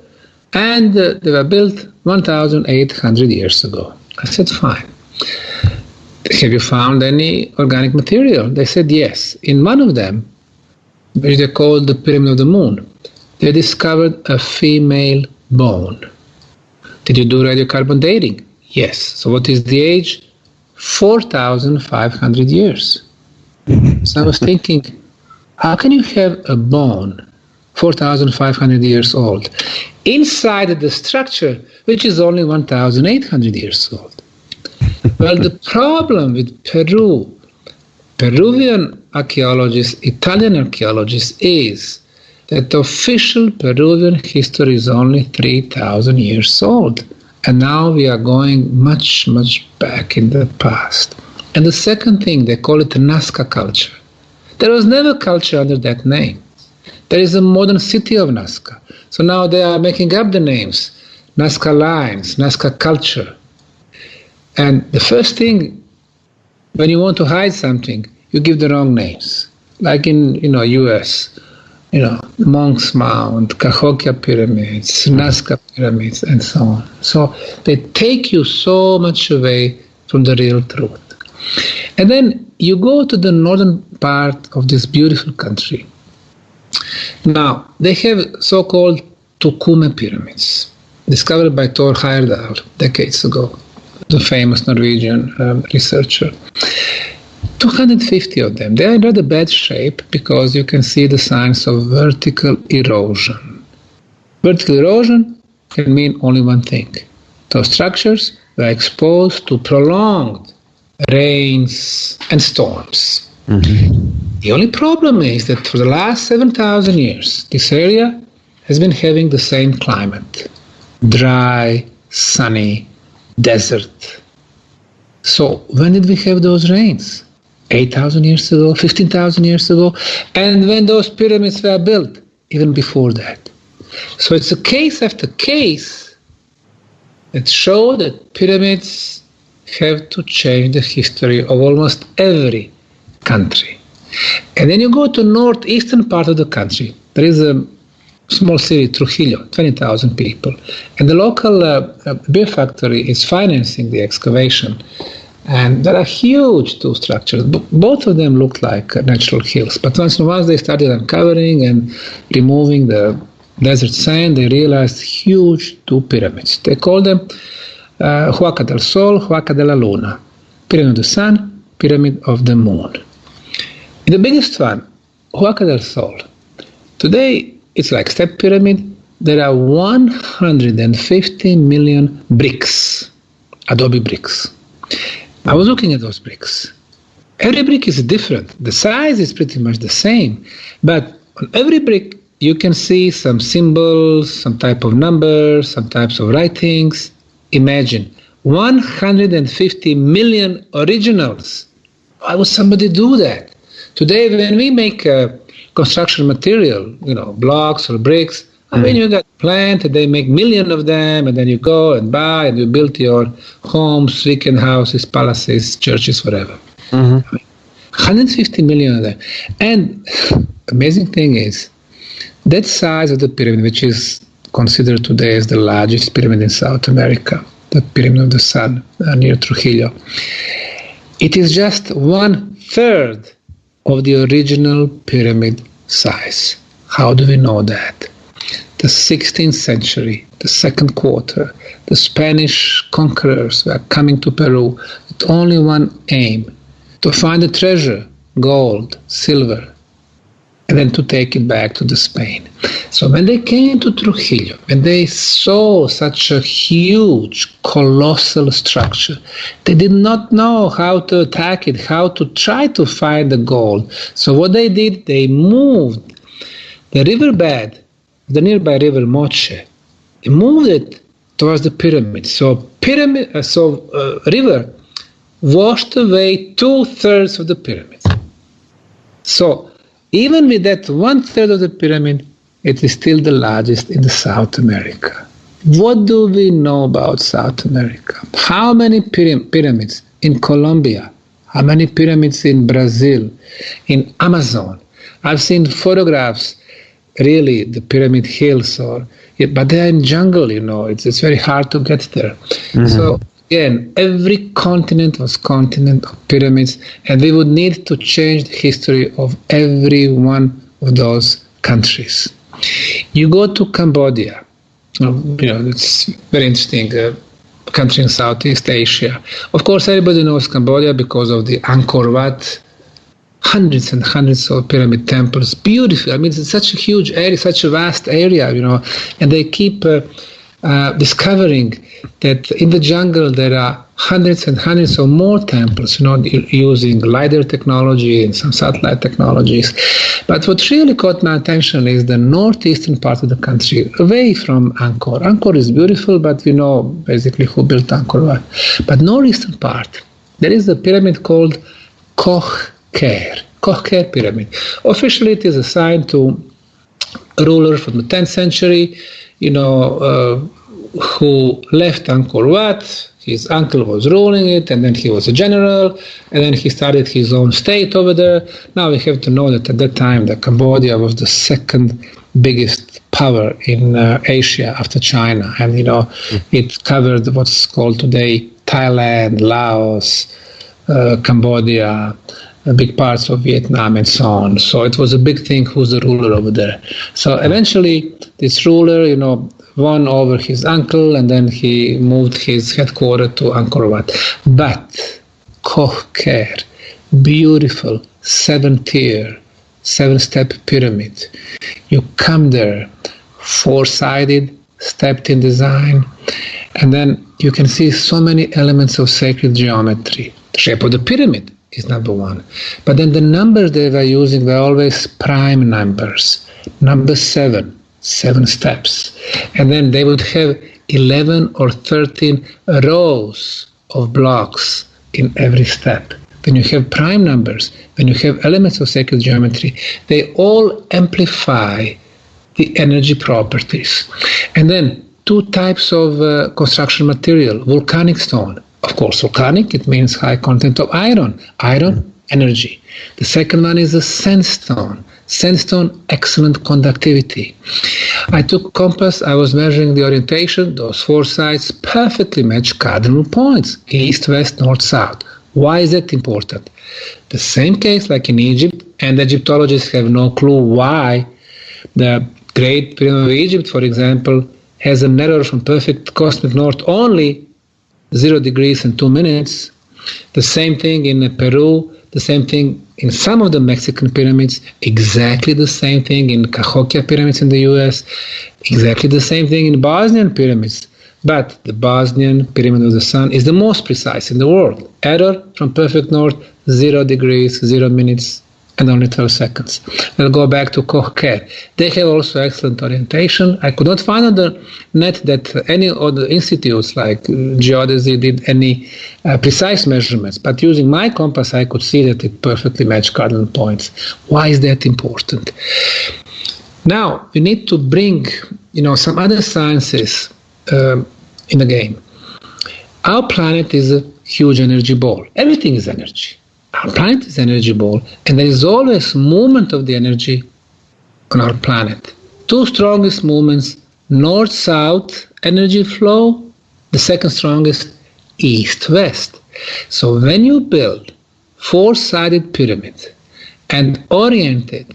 and they were built 1,800 years ago. I said, fine. Have you found any organic material? They said yes. In one of them, which they called the Pyramid of the Moon, they discovered a female bone. Did you do radiocarbon dating? Yes. So what is the age? 4,500 years. So I was thinking, how can you have a bone 4,500 years old inside the structure, which is only 1,800 years old? Well, the problem with Peruvian archaeologists, Italian archaeologists, is that official Peruvian history is only 3,000 years old. And now we are going much, much back in the past. And the second thing, they call it the Nazca culture. There was never culture under that name. There is a modern city of Nazca. So now they are making up the names. Nazca lines, Nazca culture. And the first thing, when you want to hide something, you give the wrong names. Like in US, Monk's Mound, Cahokia pyramids, Nazca pyramids, and so on. So they take you so much away from the real truth. And then you go to the northern part of this beautiful country. Now, they have so-called Tukume pyramids, discovered by Thor Heyerdahl decades ago, the famous Norwegian researcher. 250 of them. They are in rather bad shape because you can see the signs of vertical erosion. Vertical erosion can mean only one thing. Those structures were exposed to prolonged rains and storms. Mm-hmm. The only problem is that for the last 7,000 years, this area has been having the same climate. Dry, sunny, desert. So when did we have those rains? 8,000 years ago, 15,000 years ago, and when those pyramids were built, even before that. So it's a case after case that show that pyramids have to change the history of almost every country. And then you go to northeastern part of the country. There is a small city, Trujillo, 20,000 people. And the local beer factory is financing the excavation. And there are huge two structures. Both of them look like natural hills. But once they started uncovering and removing the desert sand, they realized huge two pyramids. They call them Huaca del Sol, Huaca de la Luna. Pyramid of the Sun, Pyramid of the Moon. The biggest one, Huaca del Sol. Today, it's like step pyramid. There are 150 million bricks, adobe bricks. I was looking at those bricks. Every brick is different. The size is pretty much the same, but on every brick you can see some symbols, some type of numbers, some types of writings. Imagine 150 million originals. Why would somebody do that? Today, when we make construction material, blocks or bricks, you got plant and they make millions of them, and then you go and buy and you build your homes, weekend houses, palaces, churches, whatever. 150 million of them. And amazing thing is, that size of the pyramid, which is considered today as the largest pyramid in South America, the Pyramid of the Sun near Trujillo, it is just 1/3 of the original pyramid size. How do we know that? The 16th century, the second quarter, the Spanish conquerors were coming to Peru with only one aim: to find a treasure, gold, silver, and then to take it back to the Spain. So when they came to Trujillo, when they saw such a huge, colossal structure, they did not know how to attack it, how to try to find the gold. So what they did, they moved the riverbed, the nearby river Moche, they moved it towards the pyramid. So river washed away 2/3 of the pyramid. So even with that 1/3 of the pyramid, it is still the largest in the South America. What do we know about South America? How many pyramids in Colombia? How many pyramids in Brazil, in Amazon? I've seen photographs, really, the pyramid hills, but they are in jungle, it's very hard to get there. So again, every continent was continent of pyramids, and we would need to change the history of every one of those countries. You go to Cambodia, it's very interesting, country in Southeast Asia. Of course, everybody knows Cambodia because of the Angkor Wat, hundreds and hundreds of pyramid temples, beautiful. It's such a huge area, such a vast area, and they keep discovering that in the jungle there are hundreds and hundreds of more temples, using LiDAR technology and some satellite technologies. But what really caught my attention is the northeastern part of the country, away from Angkor. Angkor is beautiful, but we know basically who built Angkor Wat. But northeastern part, there is a pyramid called Koh-Ker Pyramid. Officially, it is assigned to a ruler from the 10th century, who left Angkor Wat. His uncle was ruling it, and then he was a general, and then he started his own state over there. Now we have to know that at that time, Cambodia was the second biggest power in Asia after China, and it covered what's called today Thailand, Laos, Cambodia, big parts of Vietnam, and so on. So it was a big thing who's the ruler over there. So eventually, this ruler, won over his uncle, and then he moved his headquarters to Angkor Wat. But Koh-Ker, beautiful 7-tier, 7-step pyramid. You come there, 4-sided, stepped in design, and then you can see so many elements of sacred geometry. The shape of the pyramid is number one. But then the numbers they were using were always prime numbers. Number 7 steps. And then they would have 11 or 13 rows of blocks in every step. When you have prime numbers, when you have elements of sacred geometry, they all amplify the energy properties. And then 2 types of construction material, volcanic stone. Of course, volcanic, it means high content of iron. Iron, energy. The second one is the sandstone. Sandstone, excellent conductivity. I took compass, I was measuring the orientation. Those 4 sides perfectly match cardinal points, east, west, north, south. Why is that important? The same case like in Egypt, and Egyptologists have no clue why the Great Pyramid of Egypt, for example, has an error from perfect cosmic north only 0 degrees and 2 minutes. The same thing in Peru, the same thing in some of the Mexican pyramids, exactly the same thing in Cahokia pyramids in the US, exactly the same thing in Bosnian pyramids. But the Bosnian Pyramid of the Sun is the most precise in the world. Error from perfect north, 0 degrees, 0 minutes, and only 12 seconds. We'll go back to Koch-Kerr. They have also excellent orientation. I could not find on the net that any other institutes like geodesy did any precise measurements, but using my compass I could see that it perfectly matched cardinal points. Why is that important? Now we need to bring some other sciences in the game. Our planet is a huge energy ball. Everything is energy. Our planet is an energy ball, and there is always movement of the energy on our planet. Two strongest movements, north-south energy flow, the second strongest, east-west. So when you build four-sided pyramid and oriented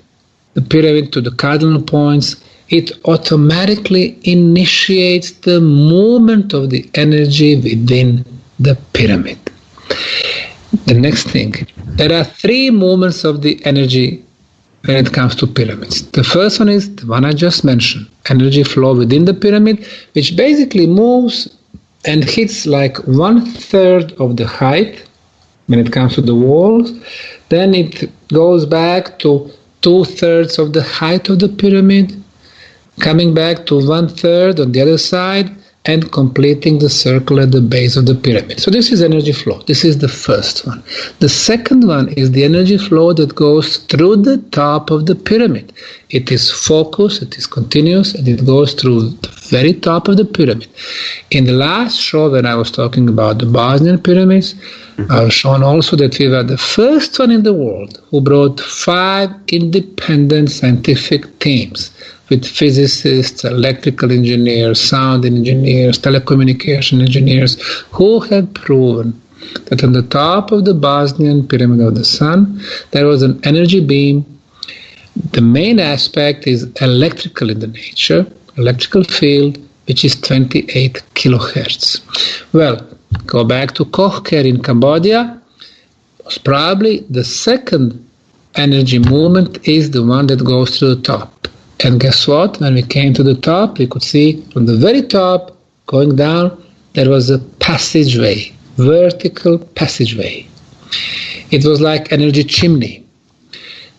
the pyramid to the cardinal points, it automatically initiates the movement of the energy within the pyramid. The next thing, there are three movements of the energy when it comes to pyramids. The first one is the one I just mentioned, energy flow within the pyramid, which basically moves and hits like 1/3 of the height when it comes to the walls. Then it goes back to 2/3 of the height of the pyramid, coming back to 1/3 on the other side, and completing the circle at the base of the pyramid. So this is energy flow. This is the first one. The second one is the energy flow that goes through the top of the pyramid. It is focused, it is continuous, and it goes through the very top of the pyramid. In the last show when I was talking about the Bosnian pyramids, I've shown also that we were the first one in the world who brought 5 independent scientific teams with physicists, electrical engineers, sound engineers, telecommunication engineers, who have proven that on the top of the Bosnian Pyramid of the Sun, there was an energy beam. The main aspect is electrical in the nature, electrical field, which is 28 kilohertz. Well, go back to Koch-Kerr in Cambodia, was probably the second energy movement is the one that goes to the top. And guess what? When we came to the top, we could see from the very top, going down, there was a passageway, vertical passageway. It was like energy chimney.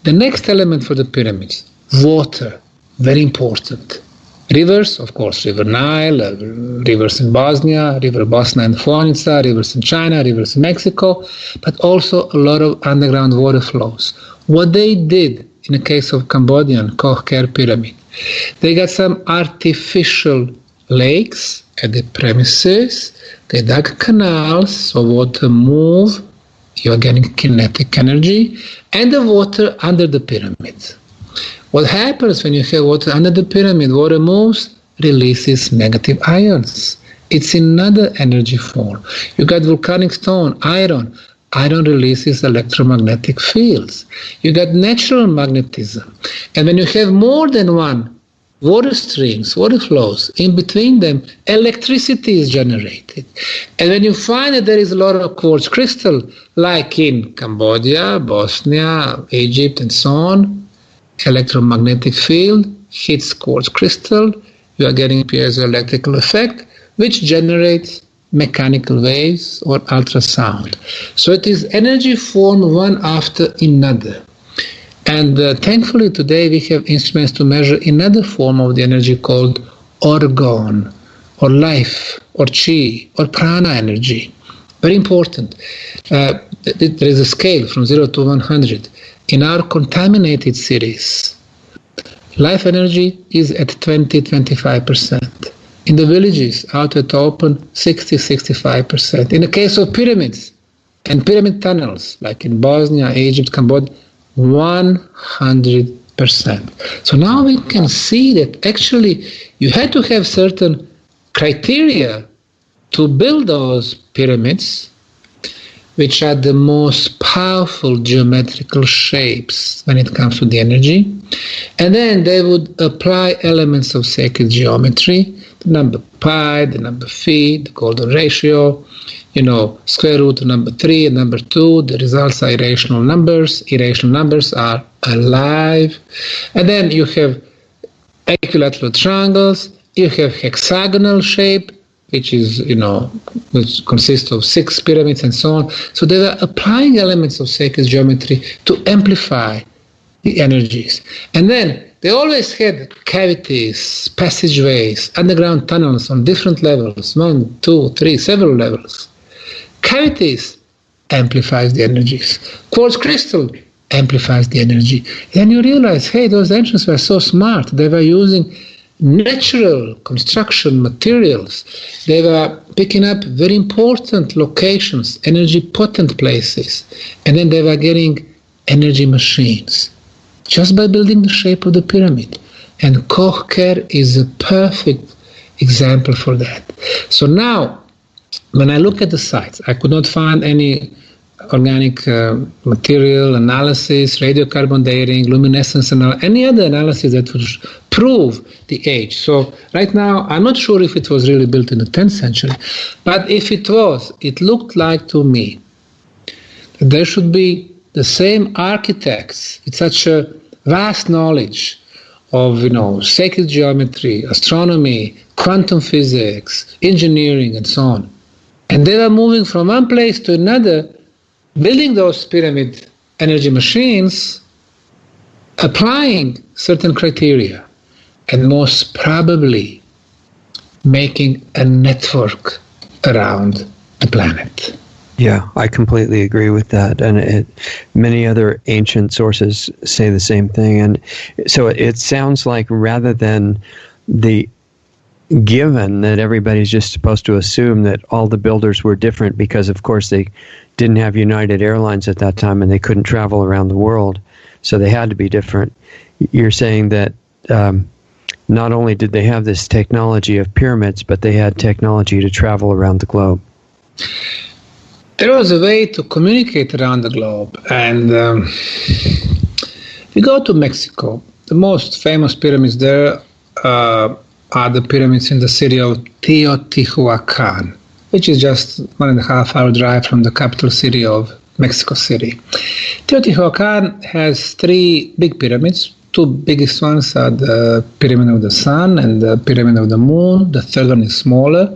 The next element for the pyramids, water, very important. Rivers, of course, River Nile, rivers in Bosnia, River Bosna and Fonica, rivers in China, rivers in Mexico, but also a lot of underground water flows. What they did in the case of Cambodian Koch-Kerr pyramid, they got some artificial lakes at the premises. They dug canals so water move. You are getting kinetic energy, and the water under the pyramid. What happens when you have water under the pyramid? Water moves, releases negative ions. It's another energy form. You got volcanic stone, iron. Iron releases electromagnetic fields. You got natural magnetism. And when you have more than one water streams, water flows, in between them, electricity is generated. And when you find that there is a lot of quartz crystal, like in Cambodia, Bosnia, Egypt, and so on, electromagnetic field hits quartz crystal, you are getting piezoelectrical effect, which generates mechanical waves or ultrasound. So it is energy form one after another. And thankfully today we have instruments to measure another form of the energy called orgone, or life, or chi, or prana energy. Very important. There is a scale from 0 to 100. In our contaminated cities, life energy is at 20-25%. In the villages, out at open, 60-65%. In the case of pyramids and pyramid tunnels, like in Bosnia, Egypt, Cambodia, 100%. So now we can see that actually you had to have certain criteria to build those pyramids, which are the most powerful geometrical shapes when it comes to the energy. And then they would apply elements of sacred geometry, the number pi, the number phi, the golden ratio, square root of number 3 and number 2. The results are irrational numbers. Irrational numbers are alive. And then you have equilateral triangles. You have hexagonal shape, which is, which consists of 6 pyramids and so on. So they were applying elements of sacred geometry to amplify the energies. And then they always had cavities, passageways, underground tunnels on different levels, 1, 2, 3, several levels. Cavities amplifies the energies. Quartz crystal amplifies the energy. Then you realize, hey, those ancients were so smart. They were using natural construction materials. They were picking up very important locations, energy potent places, and then they were getting energy machines just by building the shape of the pyramid. And Kochker is a perfect example for that. So now, when I look at the sites, I could not find any organic material analysis, radiocarbon dating, luminescence, and any other analysis that would prove the age. So right now, I'm not sure if it was really built in the 10th century, but if it was, it looked like to me that there should be the same architects with such a vast knowledge of, sacred geometry, astronomy, quantum physics, engineering, and so on. And they were moving from one place to another, building those pyramid energy machines, applying certain criteria, and most probably making a network around the planet. Yeah, I completely agree with that. And many other ancient sources say the same thing. And so it sounds like rather than the given that everybody's just supposed to assume that all the builders were different because, of course, they didn't have United Airlines at that time and they couldn't travel around the world, so they had to be different. You're saying that not only did they have this technology of pyramids, but they had technology to travel around the globe. There was a way to communicate around the globe. And we go to Mexico. The most famous pyramids there are the pyramids in the city of Teotihuacan, which is just 1.5 hour drive from the capital city of Mexico City. Teotihuacan has 3 big pyramids. 2 biggest ones are the Pyramid of the Sun and the Pyramid of the Moon. The third one is smaller,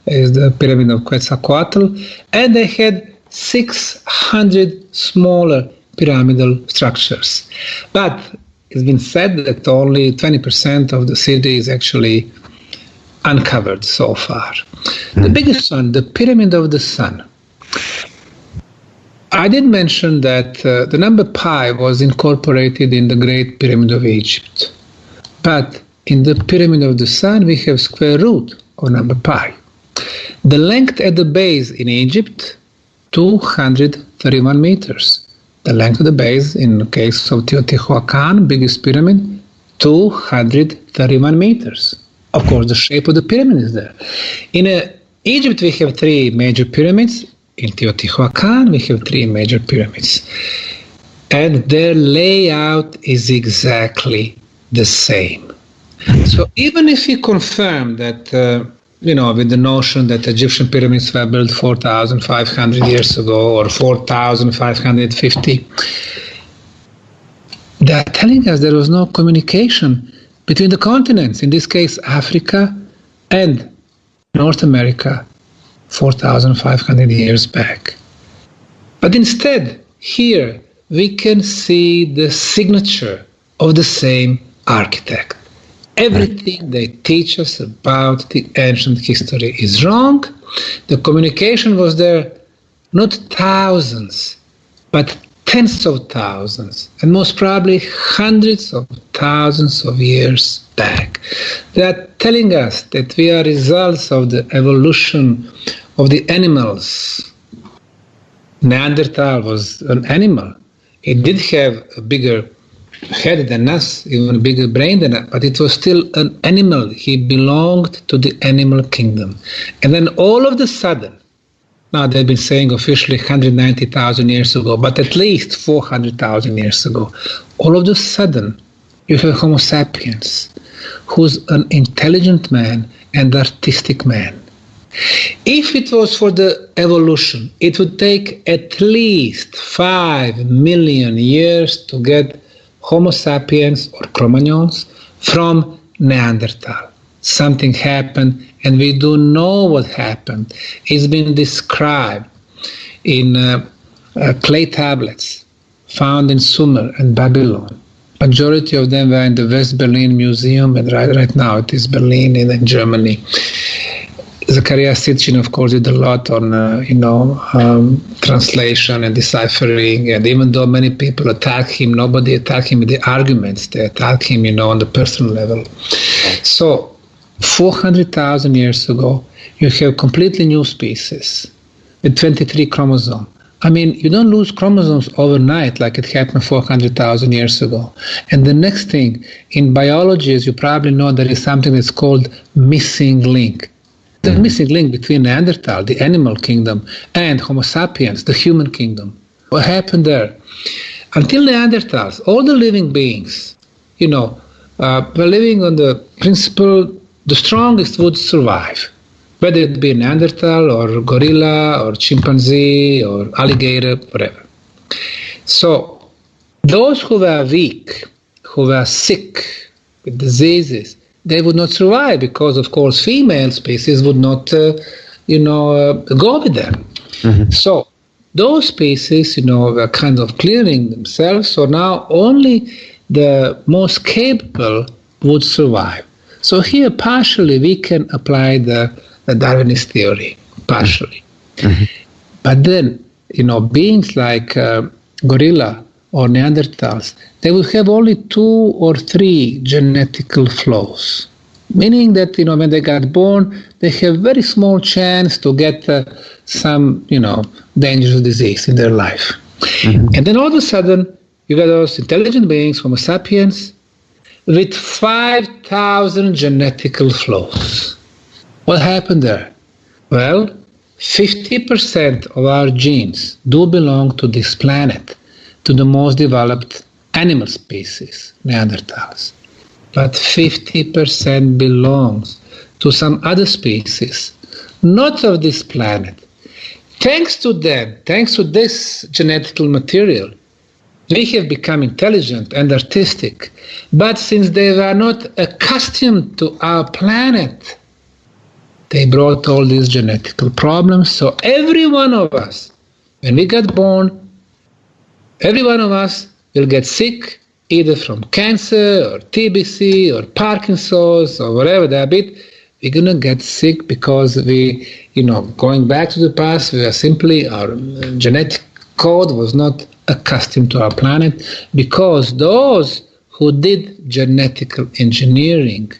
is the Pyramid of Quetzalcoatl. And they had 600 smaller pyramidal structures. But it's been said that only 20% of the city is actually uncovered so far. The biggest one, the Pyramid of the Sun. I did mention that the number pi was incorporated in the Great Pyramid of Egypt. But in the Pyramid of the Sun, we have square root of number pi. The length at the base in Egypt, 231 meters. The length of the base in the case of Teotihuacan, biggest pyramid, 231 meters. Of course, the shape of the pyramid is there. In Egypt, we have 3 major pyramids. In Teotihuacan, we have 3 major pyramids. And their layout is exactly the same. So even if we confirm that, with the notion that Egyptian pyramids were built 4,500 years ago or 4,550, they are telling us there was no communication between the continents, in this case Africa and North America, 4,500 years back. But instead, here we can see the signature of the same architect. Everything they teach us about the ancient history is wrong. The communication was there not thousands, but tens of thousands, and most probably hundreds of thousands of years back. They are telling us that we are results of the evolution of the animals. Neanderthal was an animal. It did have a bigger head than us, even a bigger brain than us, but it was still an animal. He belonged to the animal kingdom. And then all of a sudden, now they've been saying officially 190,000 years ago, but at least 400,000 years ago, all of a sudden you have Homo sapiens, who's an intelligent man and artistic man. If it was for the evolution, it would take at least 5 million years to get Homo sapiens or Cro-Magnons from Neanderthal. Something happened, and we do know what happened. It's been described in clay tablets found in Sumer and Babylon. Majority of them were in the West Berlin Museum, and right now it is Berlin and in Germany. Zacharias Sitchin, of course, did a lot on translation and deciphering. And even though many people attack him, nobody attacked him with the arguments. They attacked him, on the personal level. So 400,000 years ago, you have completely new species with 23 chromosomes. I mean, you don't lose chromosomes overnight like it happened 400,000 years ago. And the next thing, in biology, as you probably know, there is something that's called missing link. The missing link between Neanderthal, the animal kingdom, and Homo sapiens, the human kingdom. What happened there? Until Neanderthals, all the living beings, were living on the principle the strongest would survive, whether it be Neanderthal or gorilla or chimpanzee or alligator, whatever. So those who were weak, who were sick with diseases, they would not survive because, of course, female species would not, go with them. Mm-hmm. So those species, were kind of clearing themselves. So now only the most capable would survive. So here, partially, we can apply the Darwinist theory, partially. Mm-hmm. But then, beings like gorilla or Neanderthals, they will have only 2 or 3 genetical flows, meaning that, when they got born, they have very small chance to get some, dangerous disease in their life. Mm-hmm. And then all of a sudden, you got those intelligent beings, Homo sapiens, with 5,000 genetical flows. What happened there? Well, 50% of our genes do belong to this planet, to the most developed animal species, Neanderthals. But 50% belongs to some other species, not of this planet. Thanks to them, thanks to this genetical material, we have become intelligent and artistic. But since they were not accustomed to our planet, they brought all these genetical problems. So every one of us, when we got born, every one of us will get sick, either from cancer or TBC or Parkinson's or whatever, diabetes. We're going to get sick because we, going back to the past, we are simply, our genetic code was not accustomed to our planet, because those who did genetic engineering,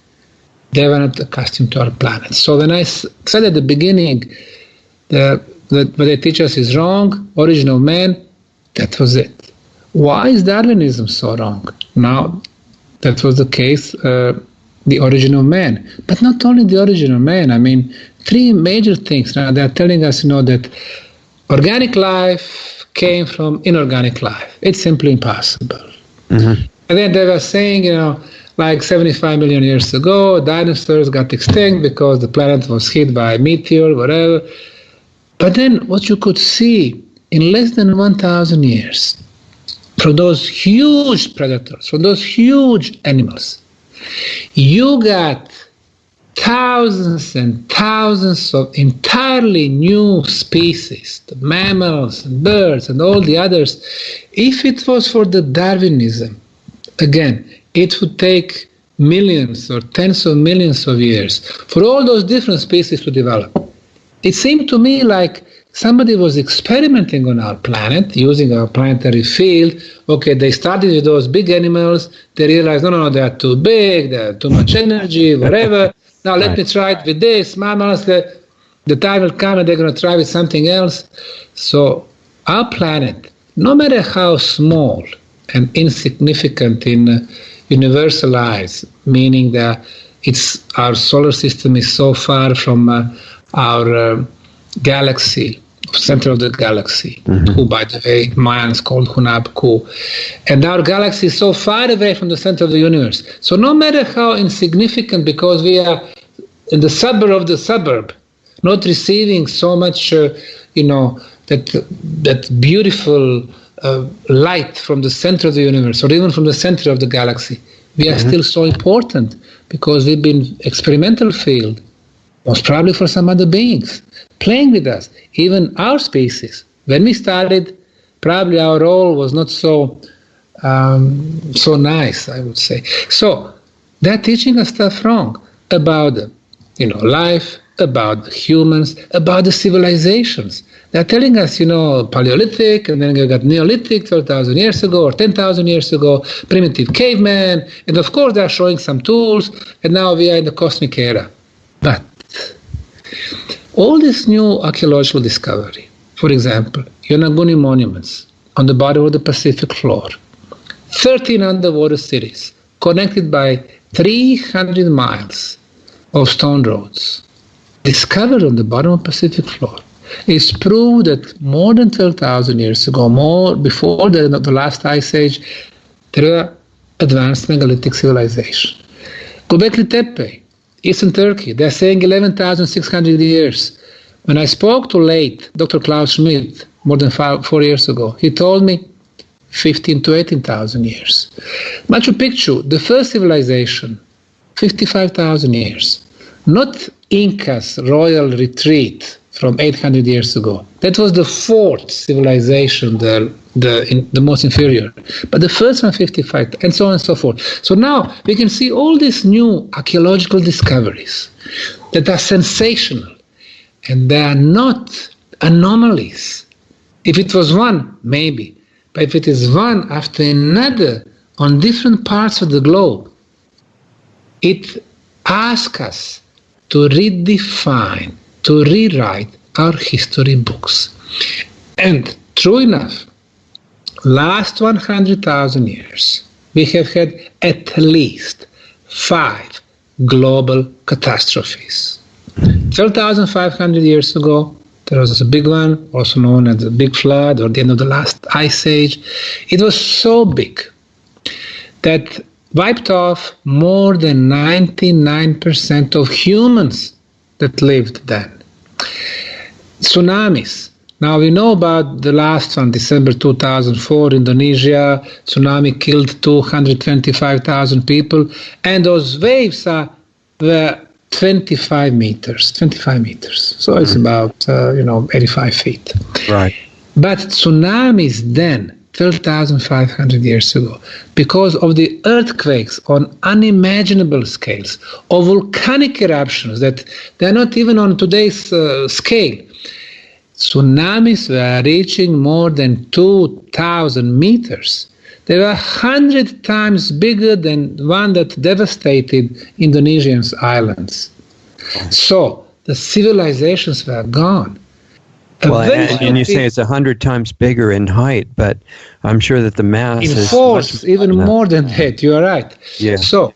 they were not accustomed to our planet. So when I said at the beginning that what they teach us is wrong, origin of man, that was it. Why is Darwinism so wrong? Now, that was the case, the origin of man. But not only the origin of man, I mean, 3 major things. Now, they're telling us, that organic life came from inorganic life. It's simply impossible. Mm-hmm. And then they were saying, like 75 million years ago, dinosaurs got extinct because the planet was hit by a meteor, whatever. But then what you could see in less than 1,000 years, from those huge predators, from those huge animals, you got thousands and thousands of entirely new species, the mammals and birds and all the others. If it was for the Darwinism, again, it would take millions or tens of millions of years for all those different species to develop. It seemed to me like somebody was experimenting on our planet, using our planetary field. Okay, they started with those big animals. They realized, no, they are too big, they have too much energy, whatever. Now let me try it with this, mammals. The time will come and they're going to try with something else. So our planet, no matter how small and insignificant in universal eyes, meaning that our solar system is so far from our galaxy, center of the galaxy, who, by the way, Mayans called Hunab Ku. And our galaxy is so far away from the center of the universe. So no matter how insignificant, because we are in the suburb of the suburb, not receiving so much, that beautiful light from the center of the universe, or even from the center of the galaxy, we are still so important because we've been experimental field, most probably for some other beings, playing with us. Even our species, when we started, probably our role was not so so nice, I would say. So they're teaching us stuff wrong about life, about the humans, about the civilizations. They're telling us, Paleolithic, and then you got Neolithic 12,000 years ago or 10,000 years ago, primitive caveman, and of course they're showing some tools, and now we are in the cosmic era. But all this new archaeological discovery, for example, Yonaguni monuments on the bottom of the Pacific floor, 13 underwater cities connected by 300 miles of stone roads, discovered on the bottom of the Pacific floor, is proof that more than 12,000 years ago, more before the last ice age, there were advanced megalithic civilization. Göbekli Tepe, Eastern Turkey, they're saying 11,600 years. When I spoke to late Dr. Klaus Schmidt more than 4 years ago, he told me 15 to 18,000 years. Machu Picchu, the first civilization, 55,000 years. Not Inca's royal retreat from 800 years ago. That was the fourth civilization, the most inferior. But the first one, 55, and so on and so forth. So now we can see all these new archaeological discoveries that are sensational, and they are not anomalies. If it was one, maybe. But if it is one after another on different parts of the globe, it asks us to redefine, to rewrite our history books. And true enough, last 100,000 years, we have had at least 5 global catastrophes. 12,500 years ago, there was a big one, also known as the Big Flood or the end of the last ice age. It was so big that wiped off more than 99% of humans that lived then. Tsunamis. Now we know about the last one, December 2004, Indonesia. Tsunami killed 225,000 people, and those waves were 25 meters. So it's about 85 feet. Right. But tsunamis then, 12,500 years ago, because of the earthquakes on unimaginable scales, or volcanic eruptions that they're not even on today's scale, tsunamis were reaching more than 2,000 meters. They were 100 times bigger than one that devastated Indonesia's islands. So the civilizations were gone. Well, and you say it's 100 times bigger in height, but I'm sure that the mass in is force even more than that. You are right. Yeah. So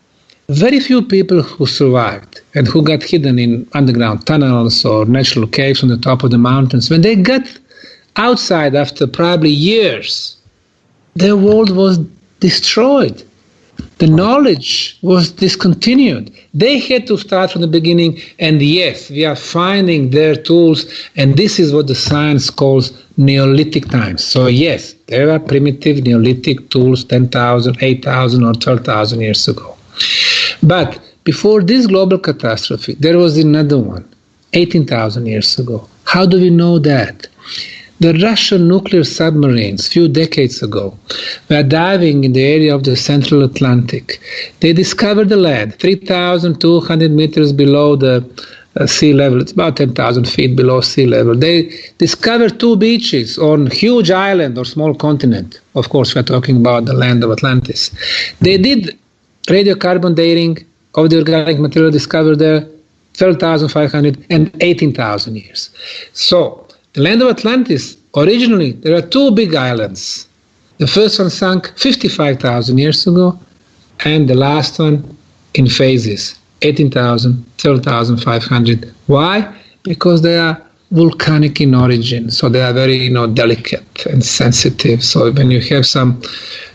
very few people who survived and who got hidden in underground tunnels or natural caves on the top of the mountains, when they got outside after probably years, their world was destroyed. The knowledge was discontinued. They had to start from the beginning, and yes, we are finding their tools, and this is what the science calls Neolithic times. So yes, there are primitive Neolithic tools 10,000, 8,000 or 12,000 years ago. But before this global catastrophe, there was another one, 18,000 years ago. How do we know that? The Russian nuclear submarines, few decades ago, were diving in the area of the Central Atlantic. They discovered the land 3,200 meters below the sea level. It's about 10,000 feet below sea level. They discovered 2 beaches on huge island or small continent. Of course, we're talking about the land of Atlantis. They did radiocarbon dating of the organic material discovered there, 12,500 and 18,000 years. So the land of Atlantis, originally, there are 2 big islands. The first one sunk 55,000 years ago, and the last one in phases, 18,000, 12,500. Why? Because they are volcanic in origin, so they are very, delicate and sensitive. So when you have some,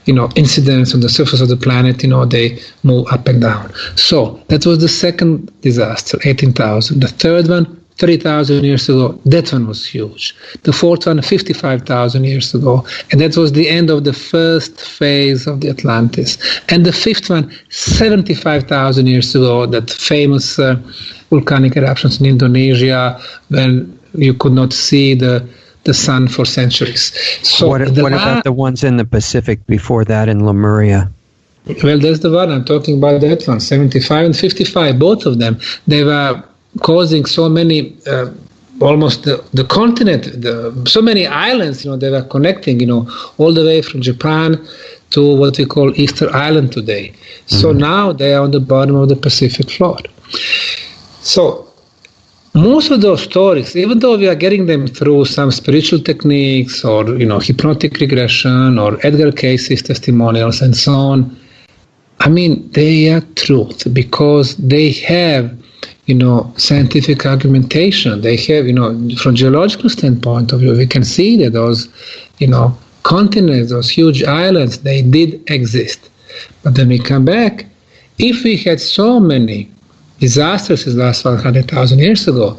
incidents on the surface of the planet, they move up and down. So that was the second disaster, 18,000. The third one, 30,000 years ago, that one was huge. The fourth one, 55,000 years ago, and that was the end of the first phase of the Atlantis. And the fifth one, 75,000 years ago, that famous volcanic eruptions in Indonesia, when you could not see the the sun for centuries. So what about the ones in the Pacific before that in Lemuria? Well, that's the one I'm talking about. That one, 75 and 55, both of them. They were causing so many, almost the continent, so many islands. They were connecting. All the way from Japan to what we call Easter Island today. So now they are on the bottom of the Pacific floor. So most of those stories, even though we are getting them through some spiritual techniques or hypnotic regression or Edgar Cayce's testimonials and so on, I mean, they are truth because they have scientific argumentation. They have from geological standpoint of view, we can see that those continents, those huge islands, they did exist. But then we come back, if we had so many disasters as last 100,000 years ago,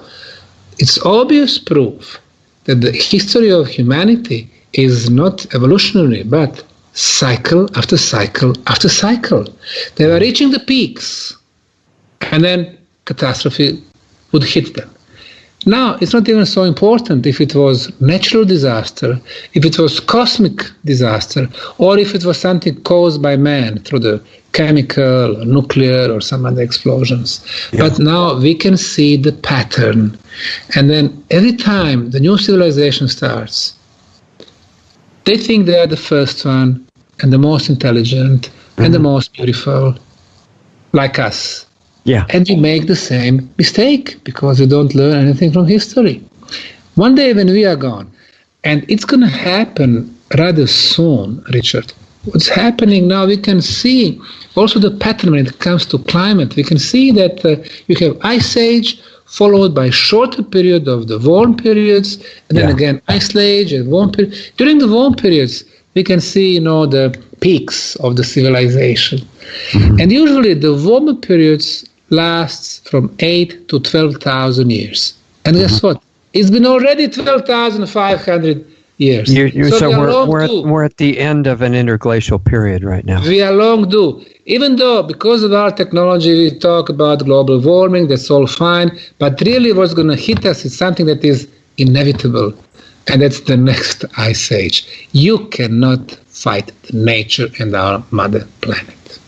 it's obvious proof that the history of humanity is not evolutionary, but cycle after cycle after cycle. They were reaching the peaks, and then catastrophe would hit them. Now, it's not even so important if it was natural disaster, if it was cosmic disaster, or if it was something caused by man through the chemical, or nuclear, or some other explosions. Yeah. But now we can see the pattern. And then every time the new civilization starts, they think they are the first one, and the most intelligent, and the most beautiful, like us. Yeah. And we make the same mistake because we don't learn anything from history. One day when we are gone, and it's going to happen rather soon, Richard. What's happening now, we can see also the pattern when it comes to climate. We can see that you have ice age followed by shorter period of the warm periods, and then again ice age and warm period. During the warm periods, we can see the peaks of the civilization. And usually the warmer periods lasts from 8 to 12,000 years. And guess what? It's been already 12,500 years. So we're at the end of an interglacial period right now. We are long due. Even though, because of our technology, we talk about global warming, that's all fine. But really what's going to hit us is something that is inevitable. And that's the next ice age. You cannot fight nature and our mother planet.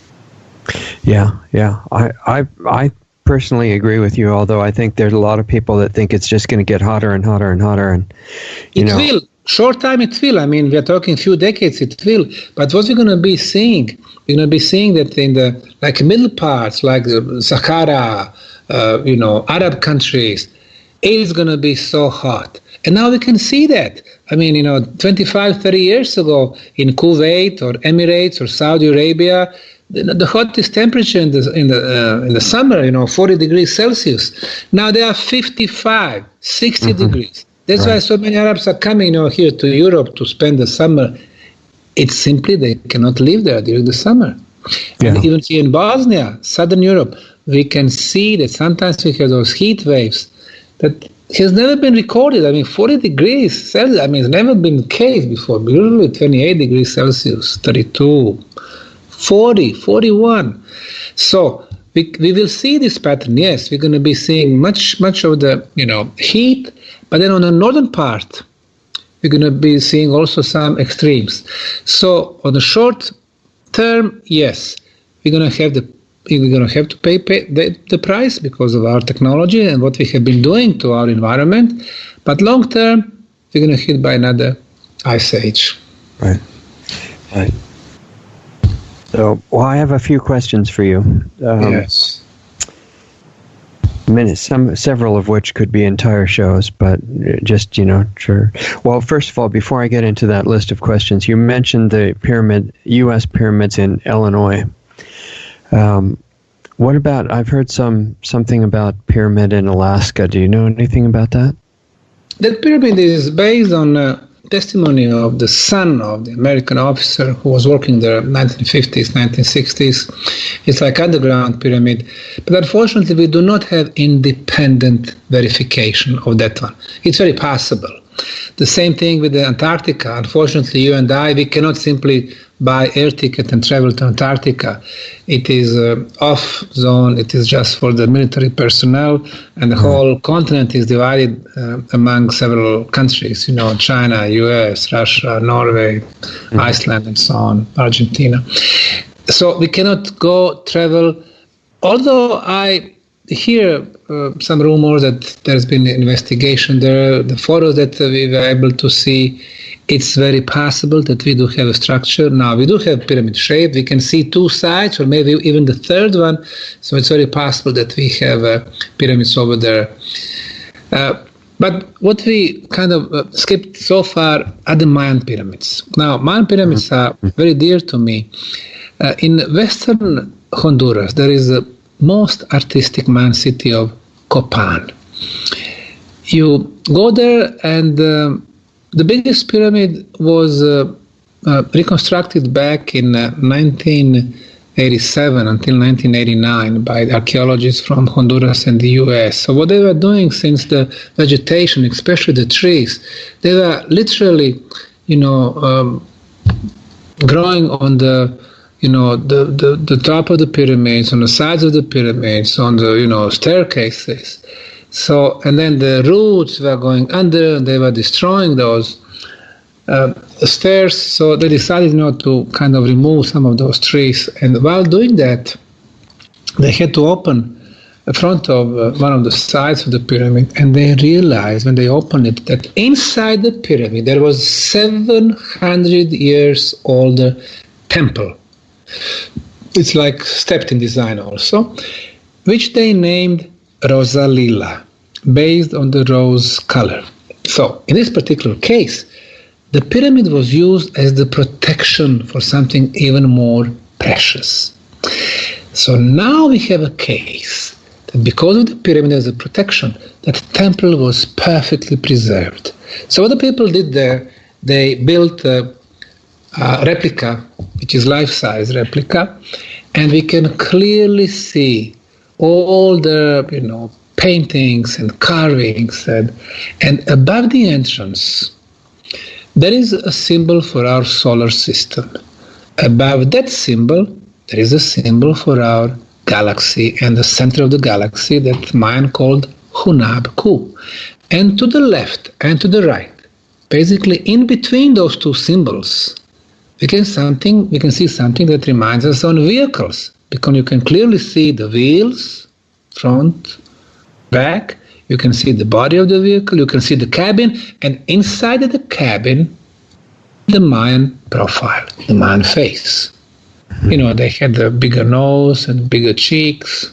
Yeah. I personally agree with you, although I think there's a lot of people that think it's just going to get hotter and hotter and hotter. And it will. Short time it will. I mean, we are talking a few decades, it will. But what we're going to be seeing, that in the middle parts, like the Sahara, Arab countries, it's going to be so hot. And now we can see that. I mean, 25, 30 years ago in Kuwait or Emirates or Saudi Arabia, the hottest temperature in the summer, 40 degrees Celsius. Now they are 55, 60 degrees. That's why so many Arabs are coming, here to Europe to spend the summer. It's simply they cannot live there during the summer. Yeah. And even here in Bosnia, Southern Europe, we can see that sometimes we have those heat waves that has never been recorded. I mean, 40 degrees Celsius, it's never been the case before. Usually 28 degrees Celsius, 32, 40, 41. So we will see this pattern. Yes, we're going to be seeing much of the, heat. But then on the northern part, we're going to be seeing also some extremes. So on the short term, yes, we're going to have to pay the price because of our technology and what we have been doing to our environment. But long term, we're going to hit by another ice age. Right. So, I have a few questions for you. Yes. Several of which could be entire shows, but just, sure. Well, first of all, before I get into that list of questions, you mentioned the U.S. pyramids in Illinois. What about, I've heard something about pyramid in Alaska. Do you know anything about that? That pyramid is based on testimony of the son of the American officer who was working there in the 1950s, 1960s. It's like underground pyramid. But unfortunately, we do not have independent verification of that one. It's very possible. The same thing with the Antarctica. Unfortunately, you and I, we cannot simply buy air ticket and travel to Antarctica. It is off zone. It is just for the military personnel, and the whole continent is divided among several countries. China, U.S., Russia, Norway, Iceland, and so on, Argentina. So we cannot go travel. Although I hear some rumors that there's been an investigation there, the photos that we were able to see, it's very possible that we do have a structure. Now, we do have pyramid shape. We can see two sides, or maybe even the third one. So it's very possible that we have pyramids over there. But what we kind of skipped so far are the Mayan pyramids. Now, Mayan pyramids are very dear to me. In western Honduras, there is the most artistic Mayan city of Copan. You go there, and the biggest pyramid was reconstructed back in 1987 until 1989 by archaeologists from Honduras and the US. So what they were doing, since the vegetation, especially the trees, they were literally, growing on the top of the pyramids, on the sides of the pyramids, on the staircases. So, and then the roots were going under, and they were destroying those stairs. So they decided to kind of remove some of those trees. And while doing that, they had to open the front of one of the sides of the pyramid, and they realized when they opened it that inside the pyramid there was 700 years older temple. It's like stepped in design also, which they named Rosalila, based on the rose color. So in this particular case, the pyramid was used as the protection for something even more precious. So now we have a case that because of the pyramid as a protection, that temple was perfectly preserved. So what the people did there, they built a replica, which is life-size replica, and we can clearly see all the paintings and carvings, and above the entrance there is a symbol for our solar system. Above that symbol there is a symbol for our galaxy, and the center of the galaxy that Mayan called Hunab Ku. And to the left and to the right, basically in between those two symbols, we can see something that reminds us on vehicles, because you can clearly see the wheels, front, back. You can see the body of the vehicle. You can see the cabin, and inside of the cabin, the Mayan profile, the Mayan face. They had the bigger nose and bigger cheeks,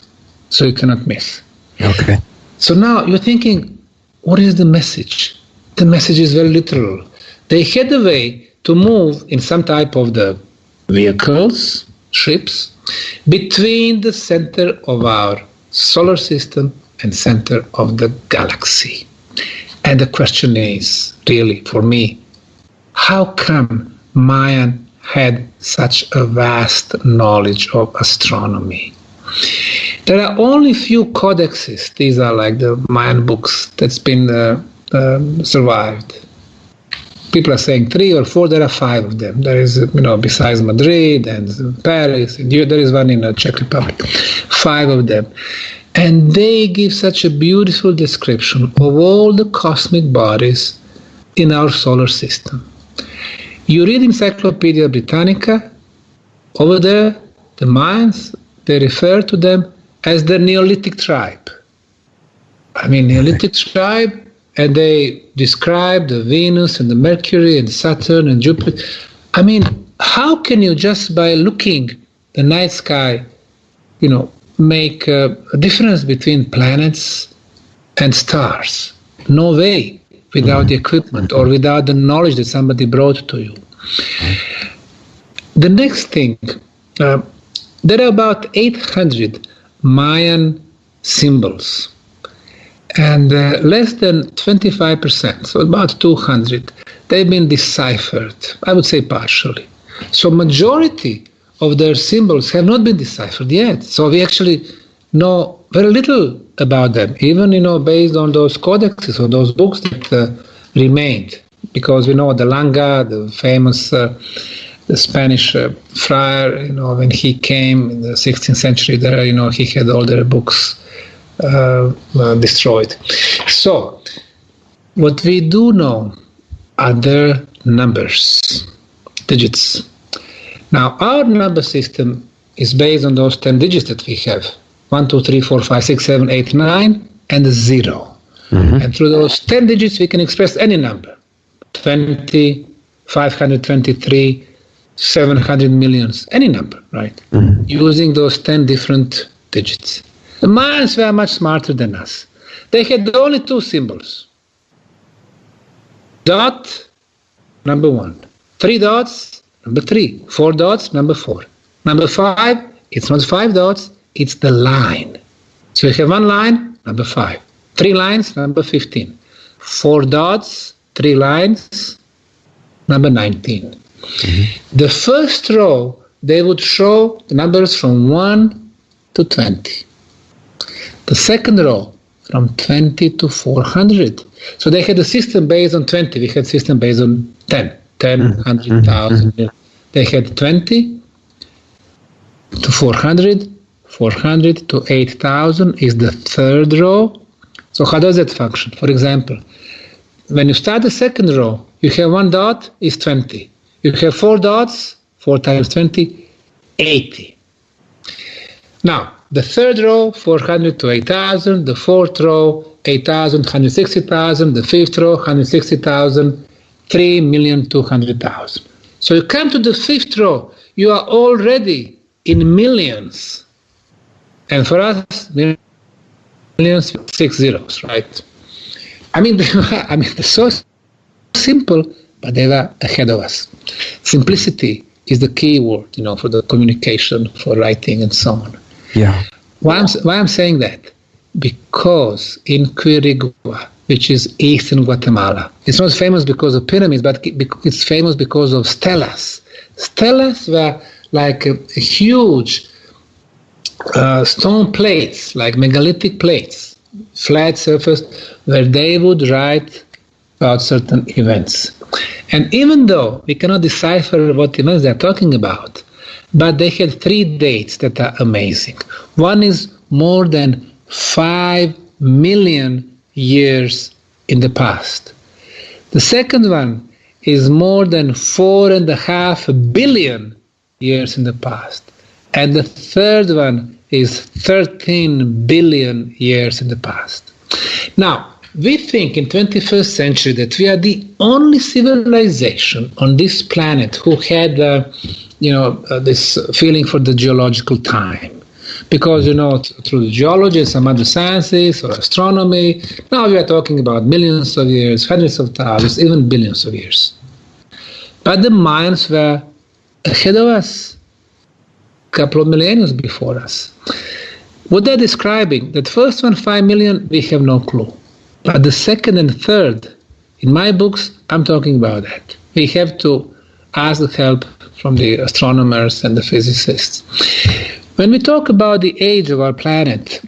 so you cannot miss. Okay. So now you're thinking, what is the message? The message is very literal. They had a way to move in some type of the vehicles, ships, between the center of our solar system and center of the galaxy. And the question is, really, for me, how come Mayan had such a vast knowledge of astronomy? There are only few codexes. These are like the Mayan books that's been survived. People are saying 3 or 4. There are 5 of them. There is, besides Madrid and Paris, there is one in the Czech Republic. 5 of them. And they give such a beautiful description of all the cosmic bodies in our solar system. You read Encyclopedia Britannica, over there, the Mayans, they refer to them as the Neolithic tribe. Neolithic tribe, and they describe the Venus and the Mercury and Saturn and Jupiter. How can you just by looking the night sky, make a difference between planets and stars? No way, without the equipment or without the knowledge that somebody brought to you. The next thing, there are about 800 Mayan symbols, and less than 25%, so about 200, they've been deciphered, I would say partially. So majority of their symbols have not been deciphered yet. So we actually know very little about them, even based on those codexes or those books that remained, because we know the Langa, the famous the Spanish friar, when he came in the 16th century, there, he had all their books destroyed. So, what we do know are their numbers, digits. Now, our number system is based on those 10 digits that we have: 1, 2, 3, 4, 5, 6, 7, 8, 9, and 0. And through those 10 digits, we can express any number: 20, 523, 700 millions, any number, right? Using those 10 different digits. The Mayans were much smarter than us. They had only 2 symbols. Dot, number 1. 3 dots, number 3. 4 dots, number 4. Number 5, it's not 5 dots, it's the line. So you have 1 line, number 5. 3 lines, number 15. 4 dots, 3 lines, number 19. The first row, they would show the numbers from 1 to 20. The second row, from 20 to 400. So they had a system based on 20. We had a system based on 10, 100,000. They had 20 to 400, 400 to 8,000 is the third row. So how does that function? For example, when you start the second row, you have 1 dot is 20. You have 4 dots, 4 times 20, 80. Now, the third row, 400 to 8,000. The fourth row, 8,000, 160,000. The fifth row, 160,000, 3,200,000. So you come to the fifth row, you are already in millions. And for us, millions, 6 zeros, right? I mean, they're so simple, but they were ahead of us. Simplicity is the key word, for the communication, for writing, and so on. Yeah. Why I'm saying that? Because in Quirigua, which is eastern Guatemala, it's not famous because of pyramids, but it's famous because of stelas. Stelas were like a huge stone plates, like megalithic plates, flat surface, where they would write about certain events. And even though we cannot decipher what events they're talking about, but they had 3 dates that are amazing. One is more than 5 million years in the past. The second one is more than 4.5 billion years in the past. And the third one is 13 billion years in the past. Now, we think in 21st century that we are the only civilization on this planet who had this feeling for the geological time. Because, through geology and some other sciences or astronomy, now we are talking about millions of years, hundreds of thousands, even billions of years. But the Mayans were ahead of us, a couple of millennia before us. What they're describing, that first one, 5 million, we have no clue. But the second and third, in my books, I'm talking about that. We have to ask the help from the astronomers and the physicists. When we talk about the age of our planet,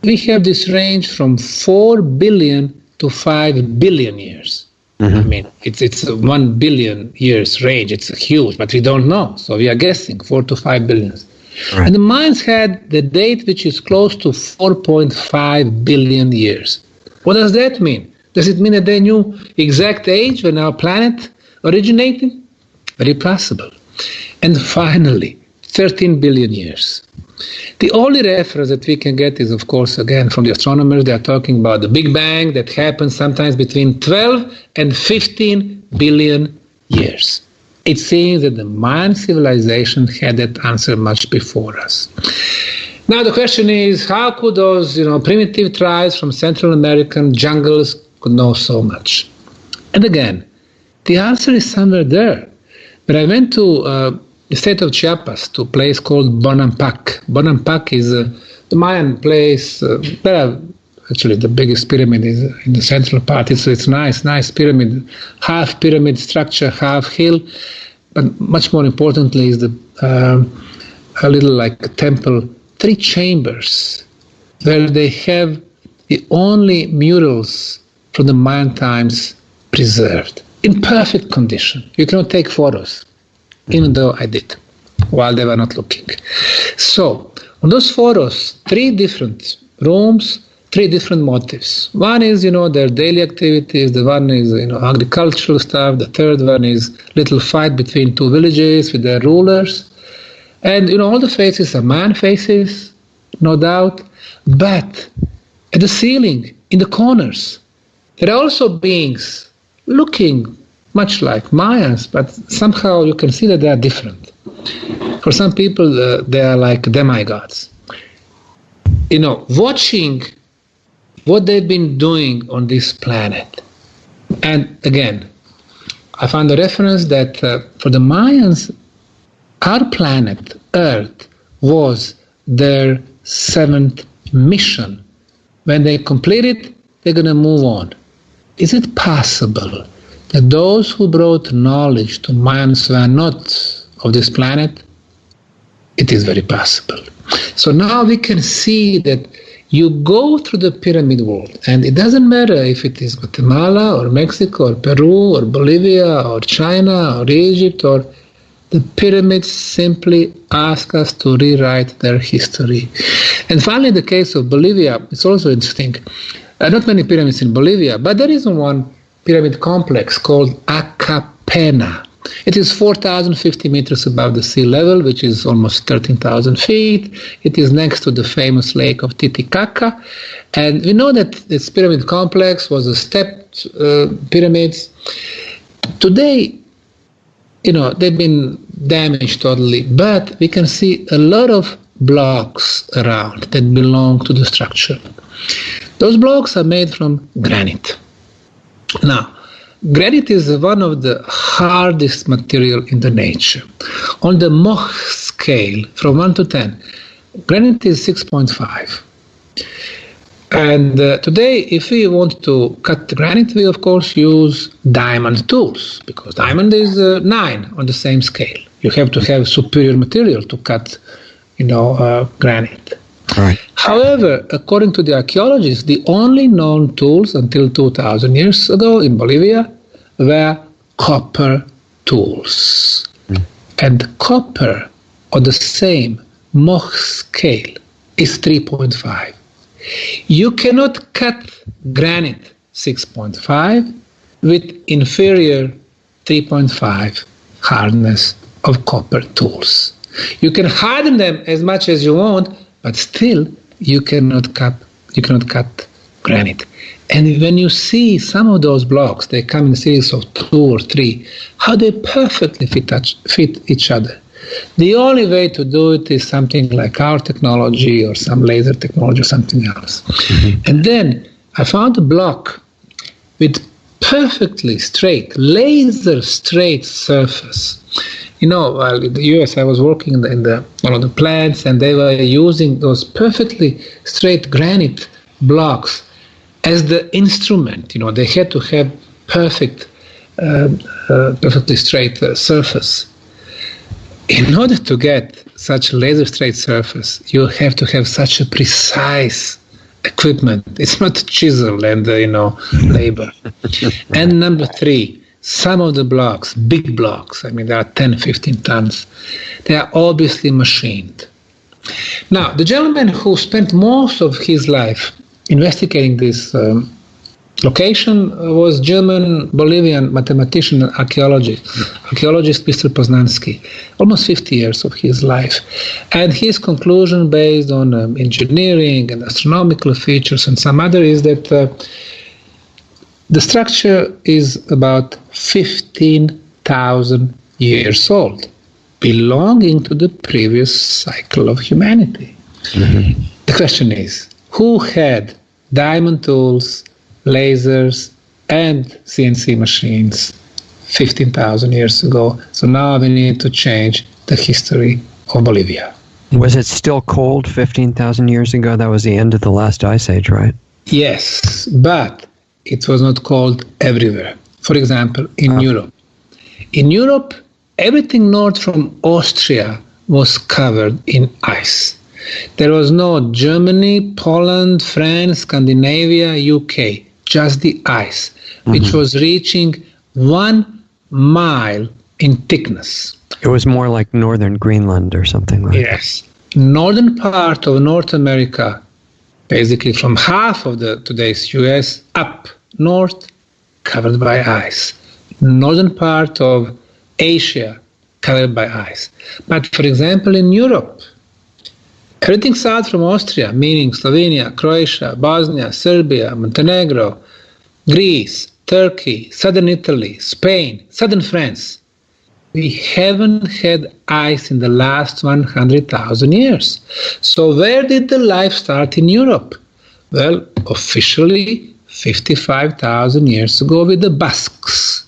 we have this range from 4 billion to 5 billion years. I mean, it's a 1 billion years range. It's huge, but we don't know. So we are guessing 4 to 5 billion. Right. And the Mayans had the date which is close to 4.5 billion years. What does that mean? Does it mean that they knew exact age when our planet originated? Very possible. And finally, 13 billion years. The only reference that we can get is, of course, again, from the astronomers. They are talking about the Big Bang that happened sometimes between 12 and 15 billion years. It seems that the Mayan civilization had that answer much before us. Now the question is, how could those primitive tribes from Central American jungles could know so much? And again, the answer is somewhere there. But I went to the state of Chiapas, to a place called Bonampak. Bonampak is the Mayan place. Actually, the biggest pyramid is in the central part. It's nice pyramid, half pyramid structure, half hill. But much more importantly is a little like a temple, 3 chambers, where they have the only murals from the Mayan times preserved in perfect condition. You cannot take photos. even though I did, while they were not looking. So, on those photos, 3 different rooms, 3 different motives. One is, their daily activities. The one is, agricultural stuff. The third one is little fight between 2 villages with their rulers. And, all the faces are man faces, no doubt. But at the ceiling, in the corners, there are also beings looking much like Mayans, but somehow you can see that they are different. For some people, they are like demigods. Watching what they've been doing on this planet. And again, I found a reference that for the Mayans, our planet, Earth, was their 7th mission. When they complete it, they're going to move on. Is it possible that those who brought knowledge to Mayans were not of this planet? It is very possible. So now we can see that you go through the pyramid world, and it doesn't matter if it is Guatemala or Mexico or Peru or Bolivia or China or Egypt, or the pyramids simply ask us to rewrite their history. And finally, in the case of Bolivia, it's also interesting. Not many pyramids in Bolivia, but there is one pyramid complex called Acapena. It is 4,050 meters above the sea level, which is almost 13,000 feet. It is next to the famous lake of Titicaca. And we know that this pyramid complex was a stepped pyramids. Today, they've been damaged totally, but we can see a lot of blocks around that belong to the structure. Those blocks are made from granite. Now, granite is one of the hardest material in the nature. On the Mohs scale, from 1 to 10, granite is 6.5. And today, if we want to cut granite, we of course use diamond tools, because diamond is 9 on the same scale. You have to have superior material to cut, granite. Right. However, according to the archaeologists, the only known tools until 2,000 years ago in Bolivia were copper tools. And copper on the same Mohs scale is 3.5. You cannot cut granite 6.5 with inferior 3.5 hardness of copper tools. You can harden them as much as you want, but still you cannot cut granite. And when you see some of those blocks, they come in series of 2 or 3, how they perfectly fit each other. The only way to do it is something like our technology or some laser technology or something else. Mm-hmm. And then I found a block with perfectly straight, laser straight surface. While in the US I was working in one of the plants, and they were using those perfectly straight granite blocks as the instrument. They had to have perfectly straight surface. In order to get such laser straight surface, you have to have such a precise equipment. It's not chisel and labor. And number 3, some of the blocks, big blocks, there are 10, 15 tons, they are obviously machined. Now, the gentleman who spent most of his life investigating this location was German-Bolivian mathematician and archaeologist Mr. Poznansky, almost 50 years of his life. And his conclusion, based on engineering and astronomical features and some other, is that the structure is about 15,000 years old, belonging to the previous cycle of humanity. Mm-hmm. The question is, who had diamond tools, lasers, and CNC machines 15,000 years ago? So now we need to change the history of Bolivia. Was it still cold 15,000 years ago? That was the end of the last ice age, right? Yes, but it was not cold everywhere. For example, in Europe. In Europe, everything north from Austria was covered in ice. There was no Germany, Poland, France, Scandinavia, UK, just the ice, which was reaching 1 mile in thickness. It was more like northern Greenland or something like that. Yes. Northern part of North America, basically from half of the today's US up north, covered by ice. Northern part of Asia, covered by ice. But for example, in Europe, everything south from Austria, meaning Slovenia, Croatia, Bosnia, Serbia, Montenegro, Greece, Turkey, southern Italy, Spain, southern France, we haven't had ice in the last 100,000 years. So where did the life start in Europe? Well, officially 55,000 years ago with the Basques.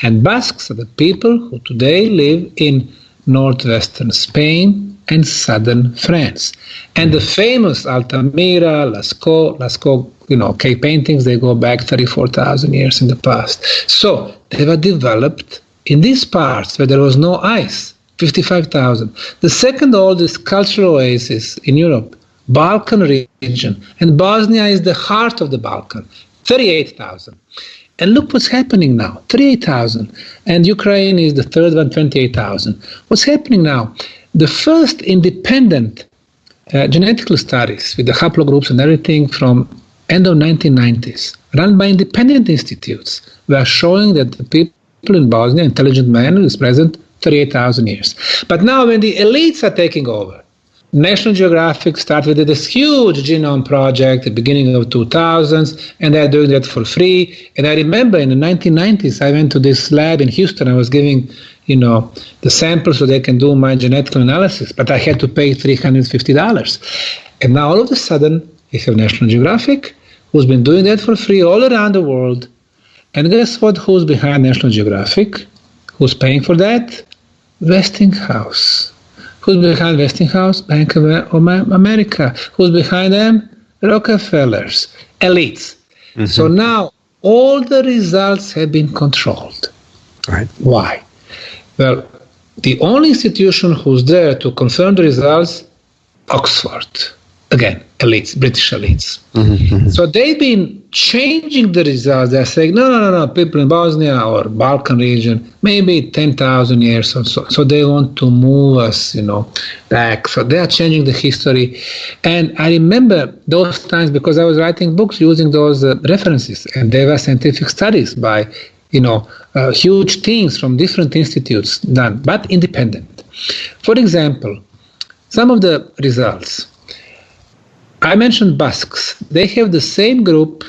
And Basques are the people who today live in northwestern Spain and southern France. And the famous Altamira, Lascaux, cave paintings, they go back 34,000 years in the past. So they were developed in these parts where there was no ice, 55,000. The second oldest cultural oasis in Europe, Balkan region, and Bosnia is the heart of the Balkan, 38,000. And look what's happening now, 38,000. And Ukraine is the third one, 28,000. What's happening now? The first independent genetical studies with the haplogroups and everything from end of 1990s, run by independent institutes, were showing that the people in Bosnia, intelligent man is present 38,000 years. But now when the elites are taking over, National Geographic started with this huge genome project at the beginning of 2000s, and they're doing that for free. And I remember in the 1990s, I went to this lab in Houston. I was giving, the samples so they can do my genetic analysis, but I had to pay $350. And now all of a sudden, we have National Geographic, who's been doing that for free all around the world. And guess what? Who's behind National Geographic? Who's paying for that? Westinghouse. Who's behind Westinghouse? Bank of America. Who's behind them? Rockefellers, elites. Mm-hmm. So now all the results have been controlled. Right. Why? Well, the only institution who's there to confirm the results, Oxford. Again, elites, British elites. Mm-hmm. So they've been changing the results. They're saying, no, people in Bosnia or Balkan region, maybe 10,000 years or so. So they want to move us, back. So they are changing the history. And I remember those times because I was writing books using those references. And they were scientific studies by, huge teams from different institutes done, but independent. For example, some of the results. I mentioned Basques. They have the same group,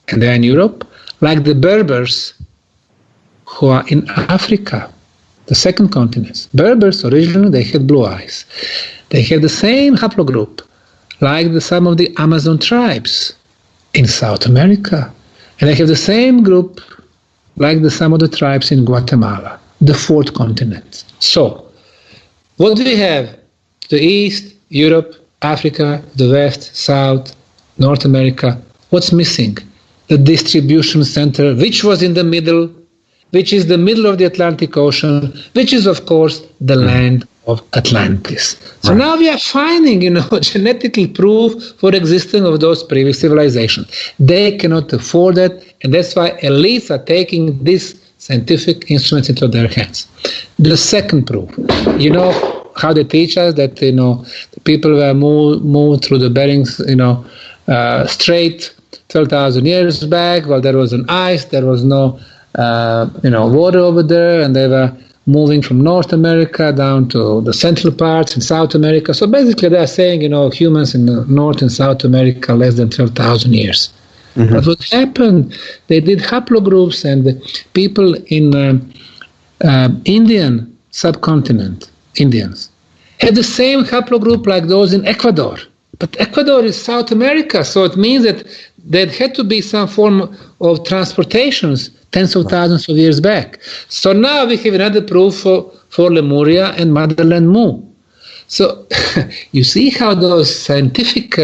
and they're in Europe, like the Berbers who are in Africa, the second continent. Berbers, originally, they had blue eyes. They have the same haplogroup, like some of the Amazon tribes in South America. And they have the same group, like some of the tribes in Guatemala, the fourth continent. So, what do we have? The East, Europe, Africa, the West, South, North America. What's missing? The distribution center, which was in the middle, which is the middle of the Atlantic Ocean, which is, of course, the land of Atlantis. So now we are finding, genetically proof for existence of those previous civilizations. They cannot afford that, and that's why elites are taking these scientific instruments into their hands. The second proof, how they teach us that the people were moved through the Bering Strait 12,000 years back. Well, there was an ice, there was no water over there, and they were moving from North America down to the central parts in South America. So basically, they are saying humans in North and South America less than 12,000 years. Mm-hmm. But what happened? They did haplogroups, and the people in Indian subcontinent. Indians had the same haplogroup like those in Ecuador. But Ecuador is South America, so it means that there had to be some form of transportations tens of thousands of years back. So now we have another proof for Lemuria and Motherland Mu. So you see how those scientific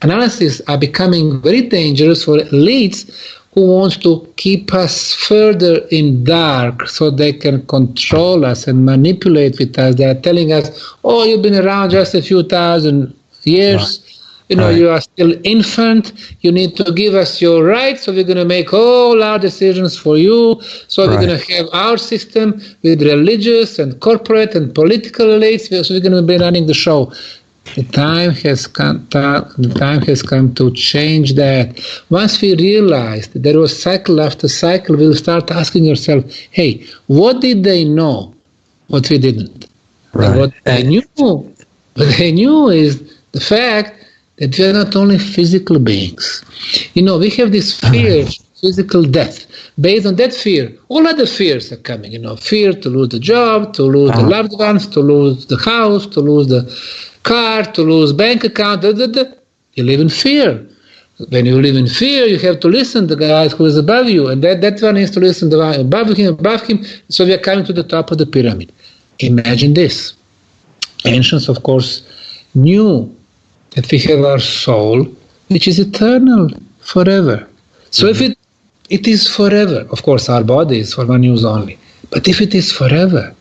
analyses are becoming very dangerous for elites who wants to keep us further in dark so they can control us and manipulate with us. They are telling us, oh, you've been around just a few thousand years, Right. You are still infant. You need to give us your rights, so we're going to make all our decisions for you. So we're going to have our system with religious and corporate and political elites. So we're going to be running the show. The time has come. The time has come to change that. Once we realize that there was cycle after cycle, we'll start asking ourselves, "Hey, what did they know? What we didn't." Right. And what they knew is the fact that we are not only physical beings. We have this fear of physical death. Based on that fear, all other fears are coming. Fear to lose the job, to lose the loved ones, to lose the house, to lose the car, to lose bank account. You live in fear. When you live in fear, you have to listen to the guy who is above you, and that one has to listen to the guy above him. So we are coming to the top of the pyramid. Imagine this. Ancients, of course, knew that we have our soul, which is eternal, forever. So if it is forever, of course, our body is for one use only. But if it is forever,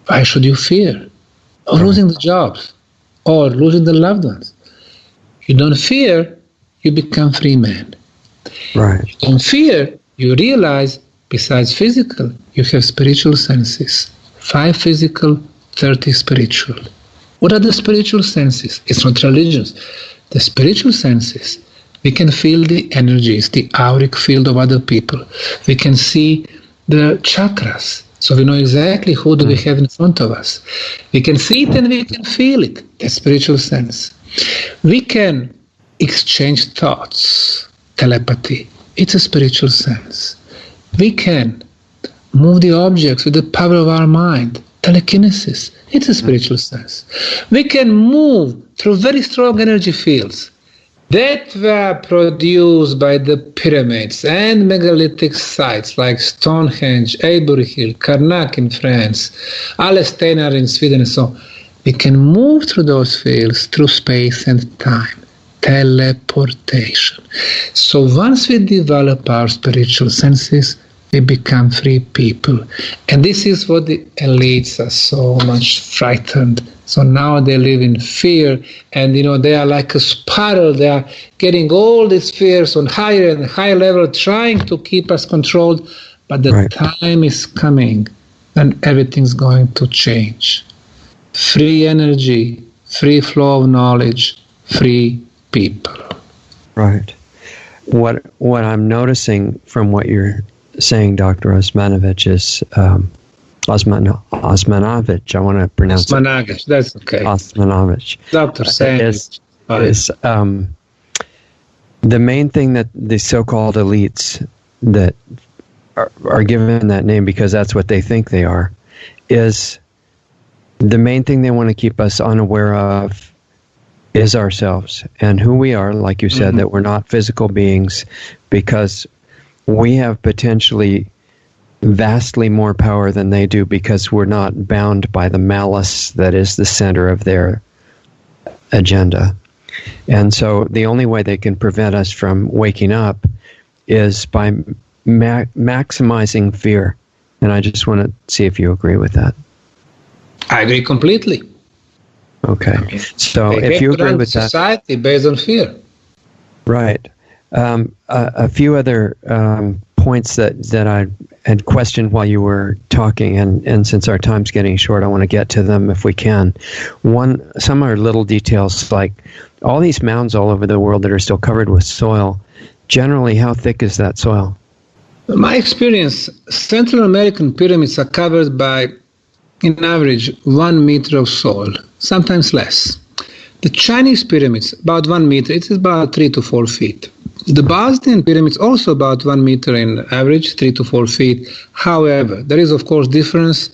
why should you fear of losing the jobs or losing the loved ones? You don't fear, you become free man. Right. You don't fear, you realize, besides physical, you have spiritual senses. 5 physical, 30 spiritual. What are the spiritual senses? It's not religions. The spiritual senses, we can feel the energies, the auric field of other people. We can see the chakras, so we know exactly who do we have in front of us. We can see it and we can feel it, the spiritual sense. We can exchange thoughts, telepathy. It's a spiritual sense. We can move the objects with the power of our mind, telekinesis. It's a spiritual sense. We can move through very strong energy fields that were produced by the pyramids and megalithic sites like Stonehenge, Avebury Hill, Karnak in France, Alestenar in Sweden, and so on. We can move through those fields through space and time. Teleportation. So once we develop our spiritual senses, we become free people. And this is what the elites are so much frightened. So now they live in fear, and they are like a spiral. They are getting all these fears on higher and higher level, trying to keep us controlled. But the time is coming and everything's going to change. Free energy, free flow of knowledge, free people. Right. What I'm noticing from what you're saying, Dr. Osmanagich, is Osmanagich. I want to pronounce Osmanagich. That's okay. Osmanagich. Dr. is the main thing that the so-called elites that are given that name because that's what they think they are, is the main thing they want to keep us unaware of is ourselves and who we are, like you said, that we're not physical beings, because we have potentially vastly more power than they do because we're not bound by the malice that is the center of their agenda. And so the only way they can prevent us from waking up is by maximizing fear. And I just want to see if you agree with that. I agree completely. Okay. So if you agree with that, society based on fear. Right. A few other points that I had questioned while you were talking, and since our time's getting short, I want to get to them if we can. Some are little details, like all these mounds all over the world that are still covered with soil. Generally, how thick is that soil? My experience, Central American pyramids are covered by, in average, 1 meter of soil, sometimes less. The Chinese pyramids, about 1 meter, it is about 3 to 4 feet. The Bosnian pyramids, also about 1 meter in average, 3 to 4 feet. However, there is, of course, difference.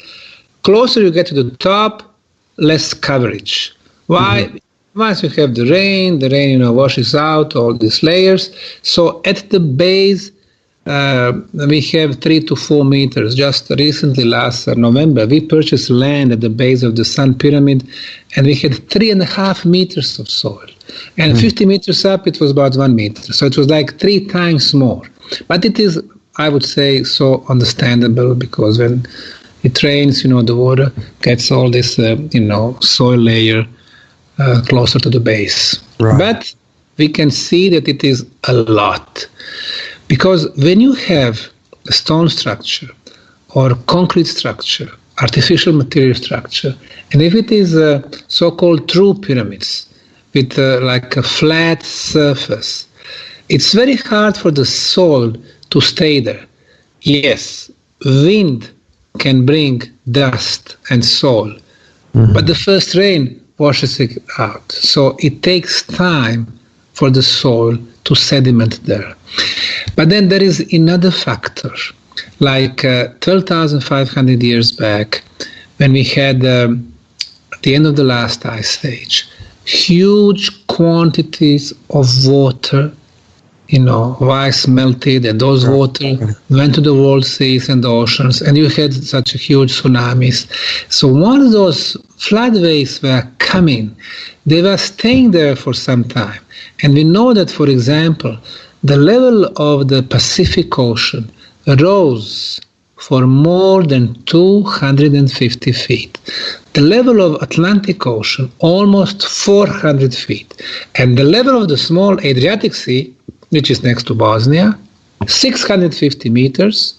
Closer you get to the top, less coverage. Why? Once you have the rain washes out all these layers. So at the base, we have 3 to 4 meters. Just recently, last November, we purchased land at the base of the Sun Pyramid, and we had 3.5 meters of soil. And 50 meters up, it was about 1 meter. So it was like 3 times more. But it is, I would say, so understandable, because when it rains, the water gets all this, soil layer closer to the base. Right. But we can see that it is a lot. Because when you have a stone structure or concrete structure, artificial material structure, and if it is a so-called true pyramids with like a flat surface, it's very hard for the soil to stay there. Yes, wind can bring dust and soil, but the first rain washes it out. So it takes time for the soil to sediment there. But then there is another factor, like 12,500 years back, when we had at the end of the last ice age, huge quantities of water, ice melted, and those water went to the world seas and oceans, and you had such a huge tsunamis. So once those flood waves were coming, they were staying there for some time. And we know that, for example, the level of the Pacific Ocean rose for more than 250 feet. The level of Atlantic Ocean, almost 400 feet. And the level of the small Adriatic Sea, which is next to Bosnia, 650 meters,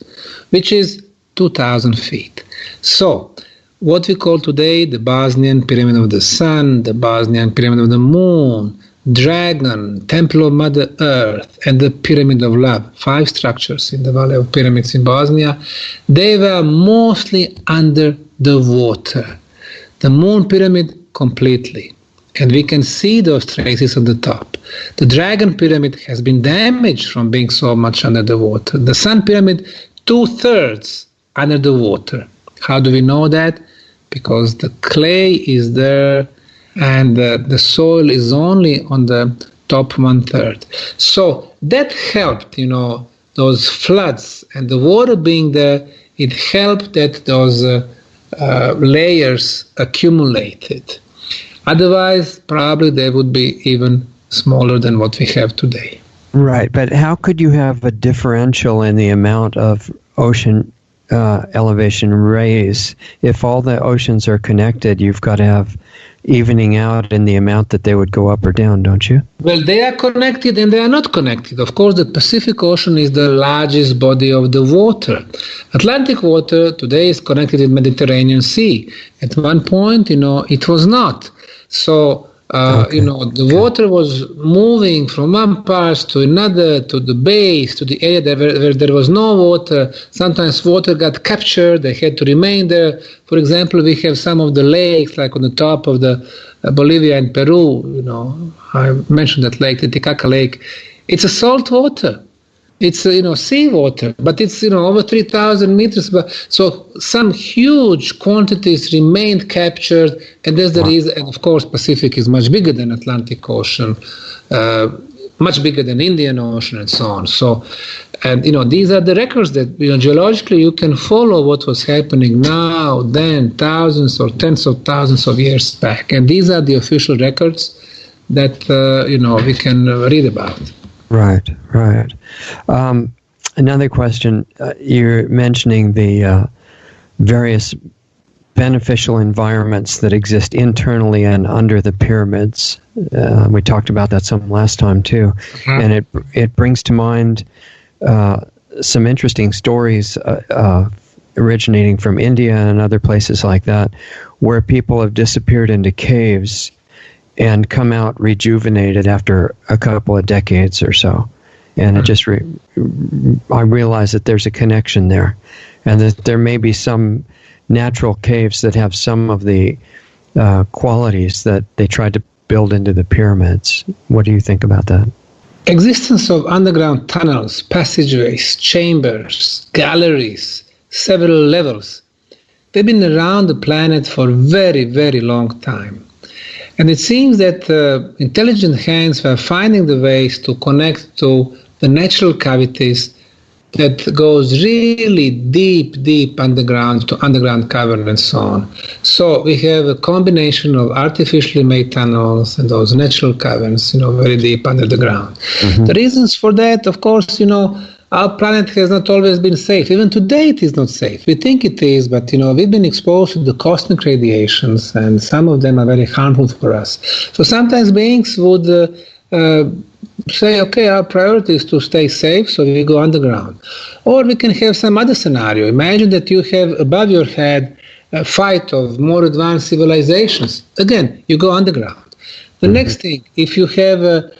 which is 2,000 feet. So, what we call today the Bosnian Pyramid of the Sun, the Bosnian Pyramid of the Moon, Dragon, Temple of Mother Earth, and the Pyramid of Love, 5 structures in the Valley of Pyramids in Bosnia, they were mostly under the water. The Moon Pyramid completely. And we can see those traces on the top. The Dragon Pyramid has been damaged from being so much under the water. The Sun Pyramid, 2/3 under the water. How do we know that? Because the clay is there and the soil is only on the top 1/3. So that helped, those floods and the water being there, it helped that those layers accumulated. Otherwise, probably they would be even smaller than what we have today. Right, but how could you have a differential in the amount of ocean elevation raise? If all the oceans are connected, you've got to have evening out in the amount that they would go up or down, don't you? Well, they are connected and they are not connected. Of course, the Pacific Ocean is the largest body of the water. Atlantic water today is connected with Mediterranean Sea. At one point, it was not. So, the water was moving from one part to another, to the base, to the area where there was no water. Sometimes water got captured, they had to remain there. For example, we have some of the lakes, like on the top of the Bolivia and Peru, I mentioned that lake, the Titicaca Lake. It's a salt water. It's, seawater, but it's, over 3,000 meters. So some huge quantities remained captured, and that's the reason. And of course, Pacific is much bigger than Atlantic Ocean, much bigger than Indian Ocean, and so on. So, and these are the records that geologically you can follow what was happening now, then, thousands or tens of thousands of years back, and these are the official records that we can read about. Right. Another question, you're mentioning the various beneficial environments that exist internally and under the pyramids. We talked about that some last time too. And it brings to mind some interesting stories originating from India and other places like that, where people have disappeared into caves and come out rejuvenated after a couple of decades or so. And it just, I realize that there's a connection there, and that there may be some natural caves that have some of the qualities that they tried to build into the pyramids. What do you think about that? Existence of underground tunnels, passageways, chambers, galleries, several levels. They've been around the planet for a very, very long time. And it seems that intelligent hands were finding the ways to connect to the natural cavities that goes really deep underground, to underground cavern and so on. So we have a combination of artificially made tunnels and those natural caverns, very deep under the ground. Mm-hmm. The reasons for that, of course, our planet has not always been safe. Even today it is not safe. We think it is, but we've been exposed to the cosmic radiations, and some of them are very harmful for us. So sometimes beings would say, okay, our priority is to stay safe, so we go underground. Or we can have some other scenario. Imagine that you have above your head a fight of more advanced civilizations. Again, you go underground. The next thing, if you have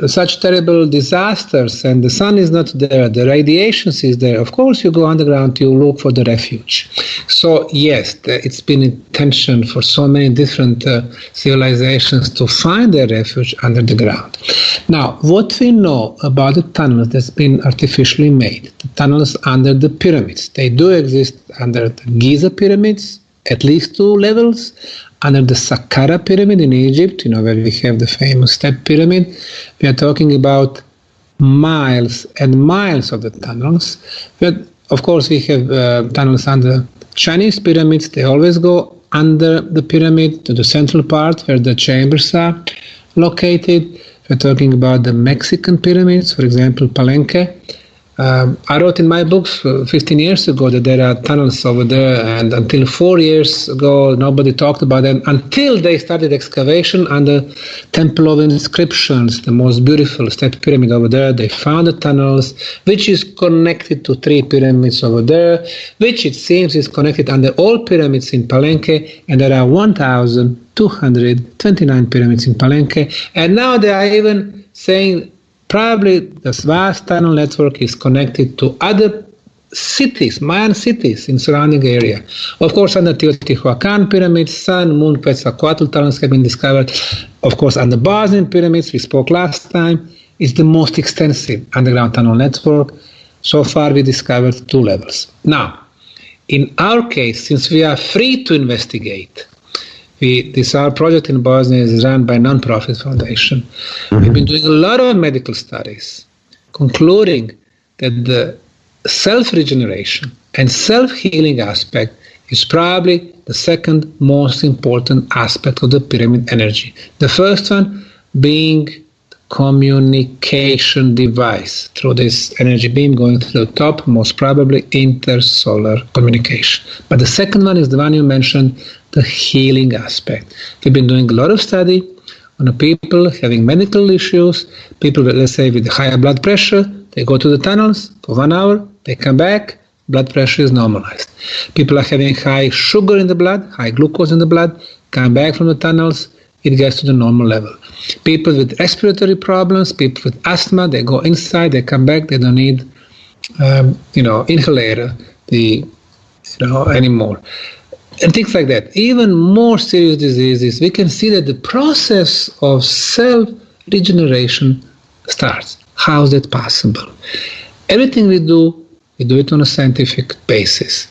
such terrible disasters and the sun is not there, the radiation is there, of course you go underground to look for the refuge. So yes, it's been intention for so many different civilizations to find their refuge under the ground. Now, what we know about the tunnels that's been artificially made, the tunnels under the pyramids, they do exist under the Giza pyramids, at least 2 levels, under the Saqqara pyramid in Egypt, where we have the famous step pyramid. We are talking about miles and miles of the tunnels. But of course, we have tunnels under Chinese pyramids. They always go under the pyramid to the central part where the chambers are located. We're talking about the Mexican pyramids, for example, Palenque. I wrote in my books 15 years ago that there are tunnels over there, and until 4 years ago, nobody talked about them until they started excavation under Temple of Inscriptions, the most beautiful step pyramid over there. They found the tunnels, which is connected to 3 pyramids over there, which it seems is connected under all pyramids in Palenque, and there are 1,229 pyramids in Palenque. And now they are even saying probably this vast tunnel network is connected to other cities, Mayan cities in surrounding area. Of course, under Teotihuacan pyramids, Sun, Moon, Quetzalcoatl tunnels have been discovered. Of course, under Bosnian pyramids, we spoke last time, is the most extensive underground tunnel network. So far, we discovered 2 levels. Now, in our case, since we are free to investigate, our project in Bosnia is run by a non-profit foundation. We've been doing a lot of medical studies, concluding that the self-regeneration and self-healing aspect is probably the second most important aspect of the pyramid energy. The first one being communication device through this energy beam going to the top, most probably intersolar communication. But the second one is the one you mentioned, the healing aspect. We've been doing a lot of study on the people having medical issues, people, let's say, with higher blood pressure. They go to the tunnels for 1 hour, they come back, blood pressure is normalized. People are having high sugar in the blood, high glucose in the blood, come back from the tunnels, it gets to the normal level. People with respiratory problems, people with asthma, they go inside, they come back, they don't need, inhaler, anymore. And things like that. Even more serious diseases, we can see that the process of self-regeneration starts. How is that possible? Everything we do it on a scientific basis.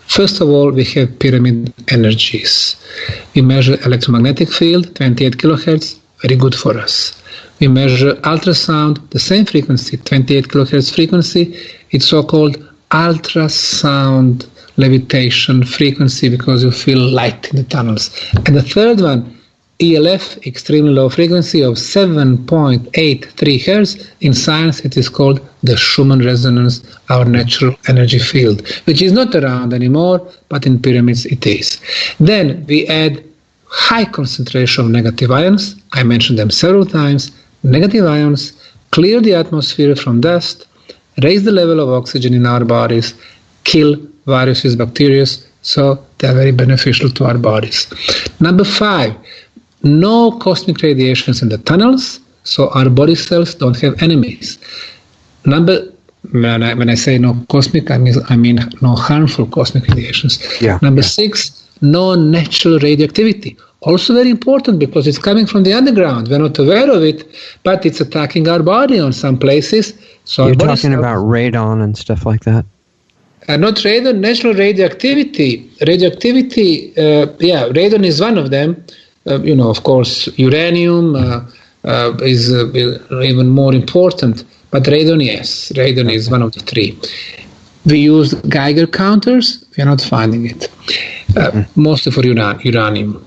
First of all, we have pyramid energies. We measure electromagnetic field, 28 kilohertz, very good for us. We measure ultrasound, the same frequency, 28 kilohertz frequency. It's so-called ultrasound levitation frequency because you feel light in the tunnels. And the third one, ELF, extremely low frequency of 7.83 hertz. In science, it is called the Schumann resonance, our natural energy field, which is not around anymore, but in pyramids it is. Then we add high concentration of negative ions. I mentioned them several times. Negative ions clear the atmosphere from dust, raise the level of oxygen in our bodies, kill viruses, bacteria, so they are very beneficial to our bodies. Number 5, no cosmic radiations in the tunnels, so our body cells don't have enemies. When I say no cosmic, I mean no harmful cosmic radiations. Number 6, no natural radioactivity. Also very important because it's coming from the underground. We're not aware of it, but it's attacking our body on some places. So you're talking about radon and stuff like that? Not radon, natural radioactivity. Radon is one of them. Of course, uranium is even more important. But radon, yes, radon is one of the 3. We use Geiger counters. We are not finding it. Mostly for uranium.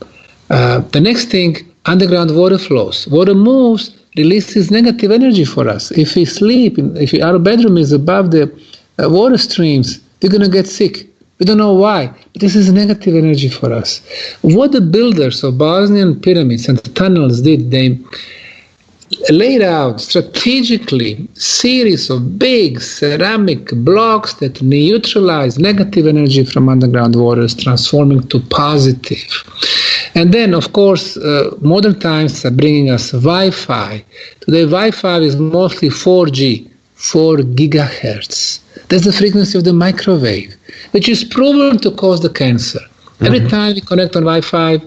The next thing, underground water flows. Water moves, releases negative energy for us. If we sleep, if our bedroom is above the water streams, we're going to get sick. We don't know why, but this is negative energy for us. What the builders of Bosnian pyramids and the tunnels did, they laid out strategically series of big ceramic blocks that neutralize negative energy from underground waters, transforming to positive. And then, of course, modern times are bringing us Wi-Fi. Today, Wi-Fi is mostly 4G, 4 gigahertz. That's the frequency of the microwave, which is proven to cause the cancer. Every time we connect on Wi-Fi,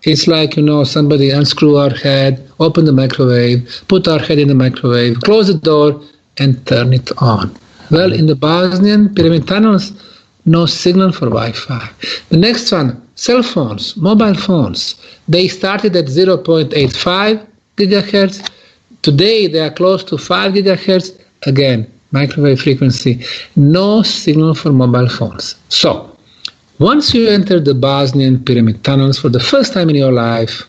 it's like, somebody unscrew our head, open the microwave, put our head in the microwave, close the door, and turn it on. Well, in the Bosnian pyramid tunnels, no signal for Wi-Fi. The next one, cell phones, mobile phones. They started at 0.85 gigahertz. Today, they are close to 5 gigahertz. Again, microwave frequency. No signal for mobile phones. So, once you enter the Bosnian pyramid tunnels for the first time in your life,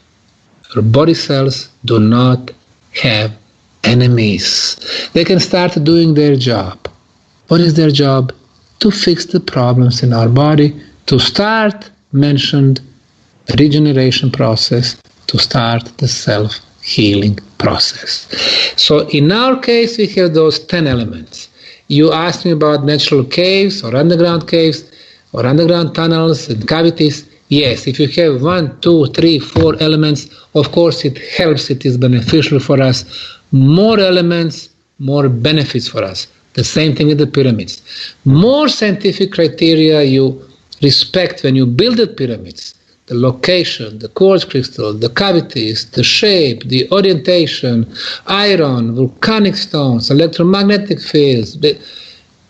your body cells do not have enemies. They can start doing their job. What is their job? To fix the problems in our body, to start mentioned regeneration process, to start the self-healing process. So in our case, we have those 10 elements. You asked me about natural caves or underground tunnels and cavities. Yes, if you have 1, 2, 3, 4 elements, of course it helps, it is beneficial for us. More elements, more benefits for us. The same thing with the pyramids. More scientific criteria you respect when you build the pyramids. The location, the quartz crystal, the cavities, the shape, the orientation, iron, volcanic stones, electromagnetic fields.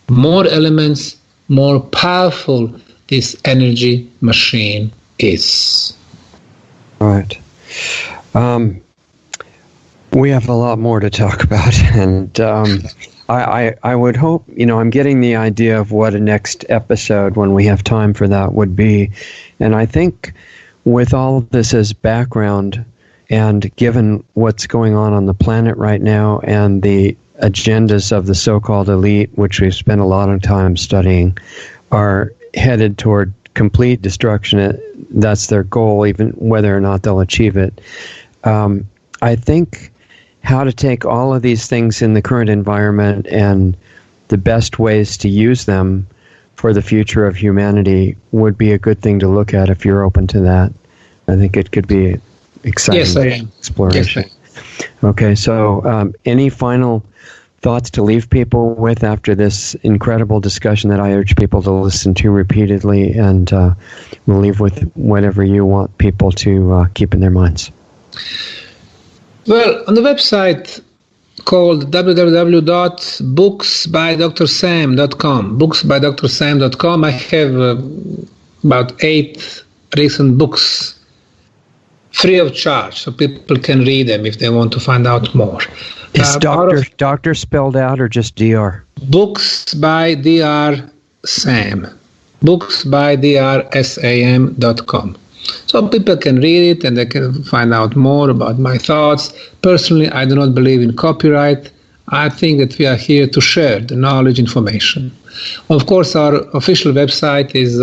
More elements, more powerful this energy machine is. All right. We have a lot more to talk about, and I would hope, I'm getting the idea of what a next episode, when we have time for that, would be. And I think with all of this as background, and given what's going on the planet right now and the agendas of the so-called elite, which we've spent a lot of time studying, are headed toward complete destruction. That's their goal, even whether or not they'll achieve it. I think how to take all of these things in the current environment and the best ways to use them for the future of humanity would be a good thing to look at if you're open to that. I think it could be exciting. Yes, I am. Exploration. Yes, Okay, so any final thoughts to leave people with after this incredible discussion that I urge people to listen to repeatedly, and we'll leave with whatever you want people to keep in their minds. Well, on the website called www.booksbydrsam.com, booksbydrsam.com, I have about 8 recent books free of charge, so people can read them if they want to find out more. Is doctor spelled out or just DR? Books by Dr. Sam. booksbydrsam.com. So people can read it and they can find out more about my thoughts. Personally, I do not believe in copyright. I think that we are here to share the knowledge, information. Of course, our official website is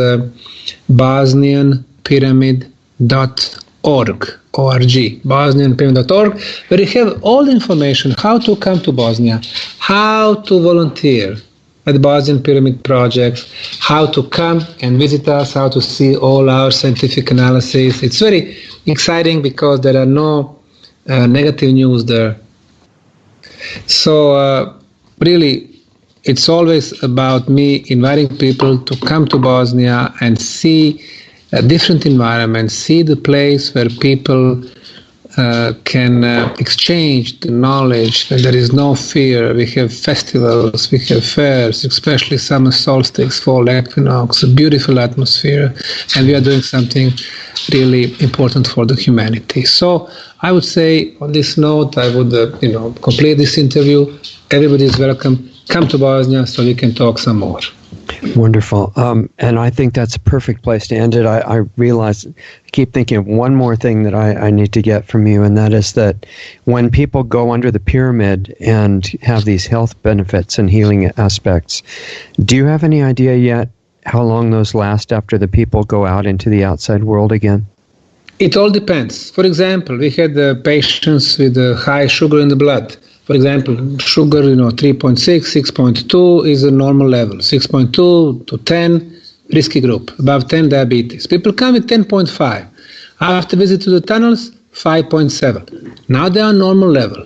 bosnianpyramid.org, bosnianpyramid.org, where you have all the information, how to come to Bosnia, how to volunteer at the Bosnian Pyramid Project, how to come and visit us, how to see all our scientific analysis. It's very exciting because there are no negative news there. So really, it's always about me inviting people to come to Bosnia and see a different environment, see the place where people can exchange the knowledge, and there is no fear. We have festivals, we have fairs, especially summer solstice, fall equinox, a beautiful atmosphere, and we are doing something really important for the humanity. So I would say on this note, I would complete this interview. Everybody is welcome. Come to Bosnia so we can talk some more. Wonderful. And I think that's a perfect place to end it. I realize, I keep thinking of one more thing that I need to get from you, and that is that when people go under the pyramid and have these health benefits and healing aspects, do you have any idea yet how long those last after the people go out into the outside world again? It all depends. For example, we had patients with high sugar in the blood. For example, sugar, 3.6, 6.2 is a normal level. 6.2 to 10, risky group. Above 10, diabetes. People come with 10.5. After visit to the tunnels, 5.7. Now they are normal level.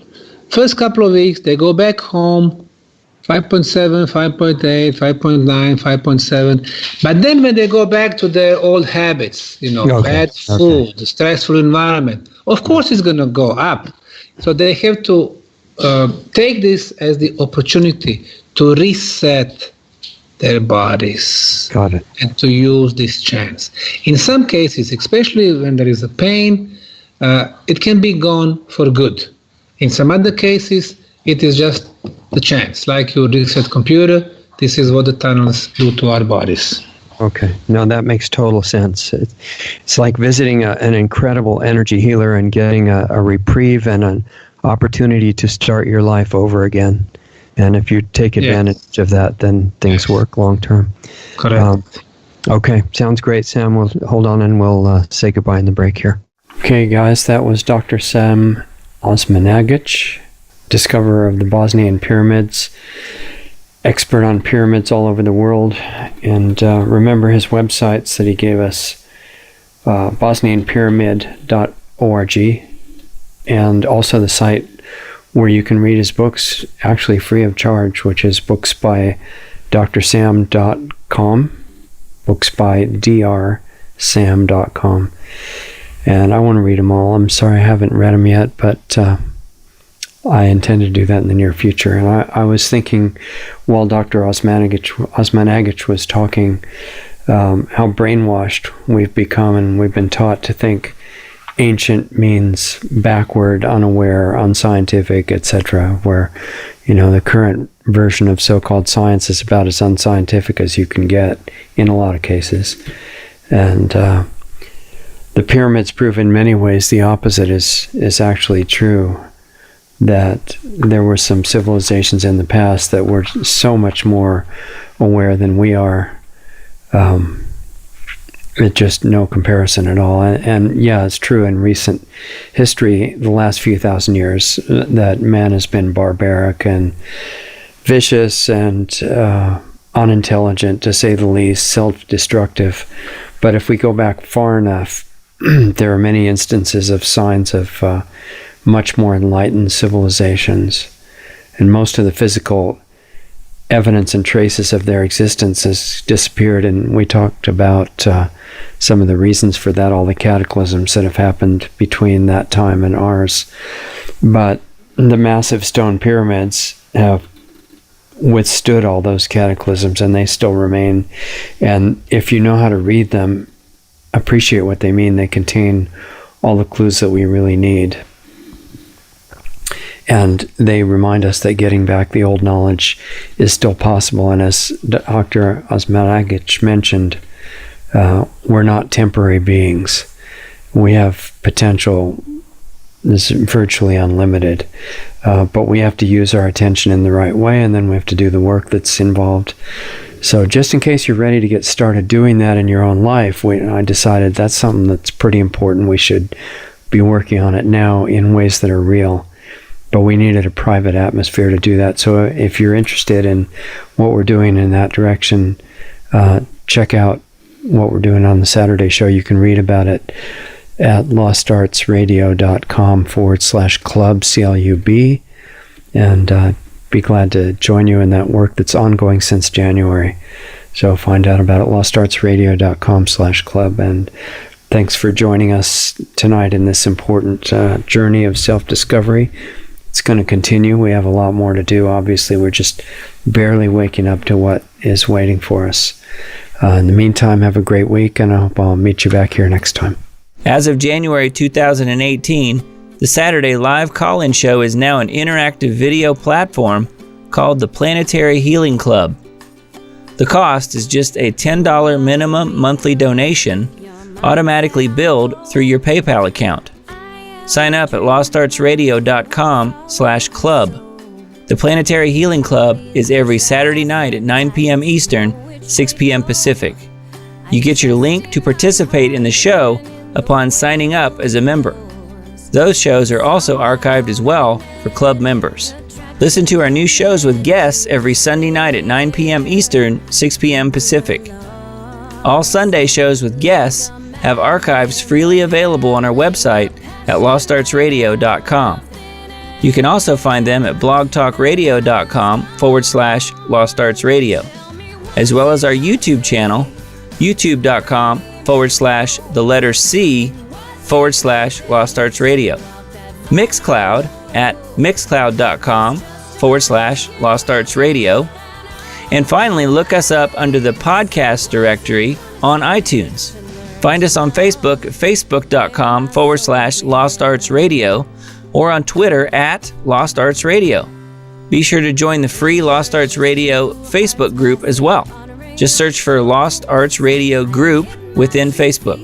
First couple of weeks, they go back home, 5.7, 5.8, 5.9, 5.7. But then when they go back to their old habits, bad food, stressful environment, of course it's going to go up. So they have to take this as the opportunity to reset their bodies. Got it. And to use this chance. In some cases, especially when there is a pain, it can be gone for good. In some other cases, it is just the chance. Like you reset computer, this is what the tunnels do to our bodies. Okay. No, that makes total sense. It's like visiting an incredible energy healer and getting a reprieve and an opportunity to start your life over again. And if you take advantage of that, then things work long term. Correct. Okay. Sounds great, Sam. We'll hold on and we'll say goodbye in the break here. Okay, guys. That was Dr. Sam Osmanagich, discoverer of the Bosnian pyramids, expert on pyramids all over the world. And remember his websites that he gave us, bosnianpyramid.org, and also the site where you can read his books actually free of charge, which is booksbydrsam.com, booksbydrsam.com. And I want to read them all. I'm sorry I haven't read them yet, but I intend to do that in the near future. And I was thinking, while Dr. Osmanagich was talking, how brainwashed we've become, and we've been taught to think ancient means backward, unaware, unscientific, etc., where, the current version of so-called science is about as unscientific as you can get in a lot of cases. And the pyramids prove in many ways the opposite is actually true, that there were some civilizations in the past that were so much more aware than we are. It's just no comparison at all. And yeah, it's true in recent history, the last few thousand years, that man has been barbaric and vicious and unintelligent, to say the least, self-destructive. But if we go back far enough, there are many instances of signs of much more enlightened civilizations, and most of the physical evidence and traces of their existence has disappeared. And we talked about some of the reasons for that, all the cataclysms that have happened between that time and ours. But the massive stone pyramids have withstood all those cataclysms, and they still remain. And if you know how to read them, appreciate what they mean, they contain all the clues that we really need. And they remind us that getting back the old knowledge is still possible. And as Dr. Osmanagich mentioned, we're not temporary beings. We have potential that's virtually unlimited. But we have to use our attention in the right way, and then we have to do the work that's involved. So just in case you're ready to get started doing that in your own life, I decided that's something that's pretty important. We should be working on it now in ways that are real. But we needed a private atmosphere to do that. So if you're interested in what we're doing in that direction, check out what we're doing on the Saturday show. You can read about it at lostartsradio.com/club, CLUB, and be glad to join you in that work that's ongoing since January. So find out about it at lostartsradio.com/club. And thanks for joining us tonight in this important journey of self-discovery. It's going to continue. We have a lot more to do. Obviously, we're just barely waking up to what is waiting for us. In the meantime, have a great week, and I hope I'll meet you back here next time. As of January 2018, the Saturday live call-in show is now an interactive video platform called the Planetary Healing Club. The cost is just a $10 minimum monthly donation, automatically billed through your PayPal account. Sign up at lostartsradio.com/club. The Planetary Healing Club is every Saturday night at 9 p.m. Eastern, 6 p.m. Pacific. You get your link to participate in the show upon signing up as a member. Those shows are also archived as well for club members. Listen to our new shows with guests every Sunday night at 9 p.m. Eastern, 6 p.m. Pacific. All Sunday shows with guests have archives freely available on our website at lostartsradio.com. You can also find them at blogtalkradio.com/lostartsradio, as well as our YouTube channel, youtube.com/C/lostartsradio. Mixcloud at mixcloud.com/lostartsradio. And finally, look us up under the podcast directory on iTunes. Find us on Facebook at facebook.com/lostartsradio or on Twitter at Lost Arts Radio. Be sure to join the free Lost Arts Radio Facebook group as well. Just search for Lost Arts Radio Group within Facebook.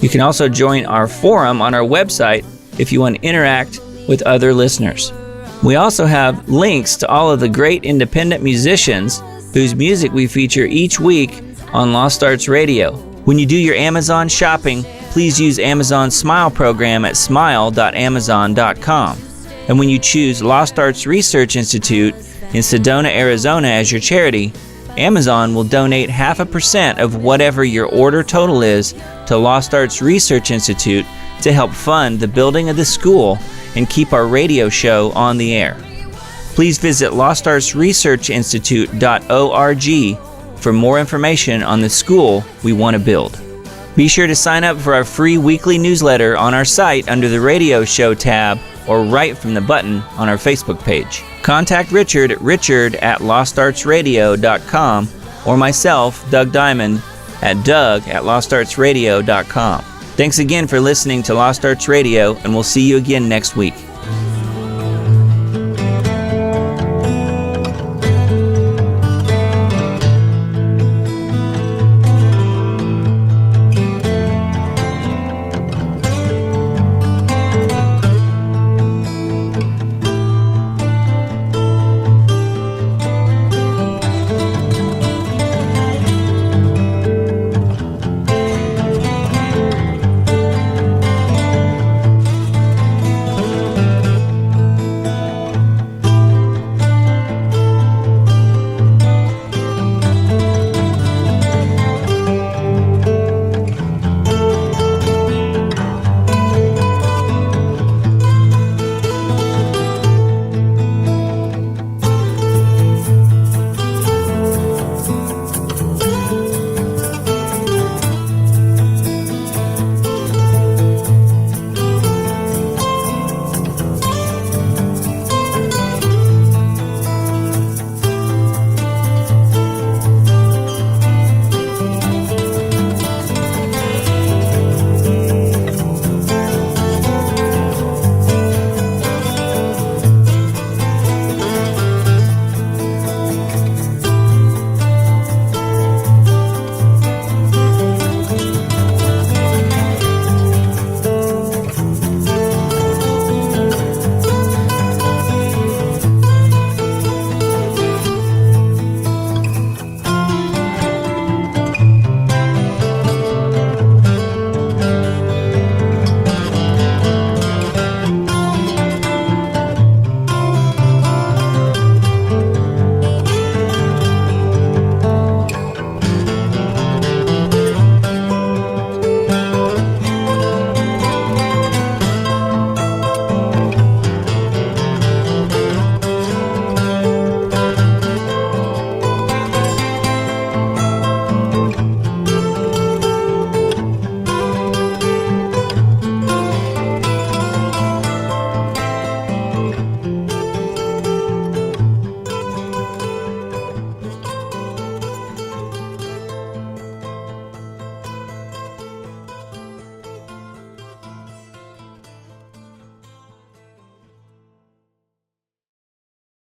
You can also join our forum on our website if you want to interact with other listeners. We also have links to all of the great independent musicians whose music we feature each week on Lost Arts Radio. When you do your Amazon shopping, please use Amazon's Smile program at smile.amazon.com. And when you choose Lost Arts Research Institute in Sedona, Arizona as your charity, Amazon will donate 0.5% of whatever your order total is to Lost Arts Research Institute to help fund the building of the school and keep our radio show on the air. Please visit lostartsresearchinstitute.org for more information on the school we want to build. Be sure to sign up for our free weekly newsletter on our site under the Radio Show tab or right from the button on our Facebook page. Contact Richard at richard@lostartsradio.com or myself, Doug Diamond, at doug@lostartsradio.com. Thanks again for listening to Lost Arts Radio, and we'll see you again next week.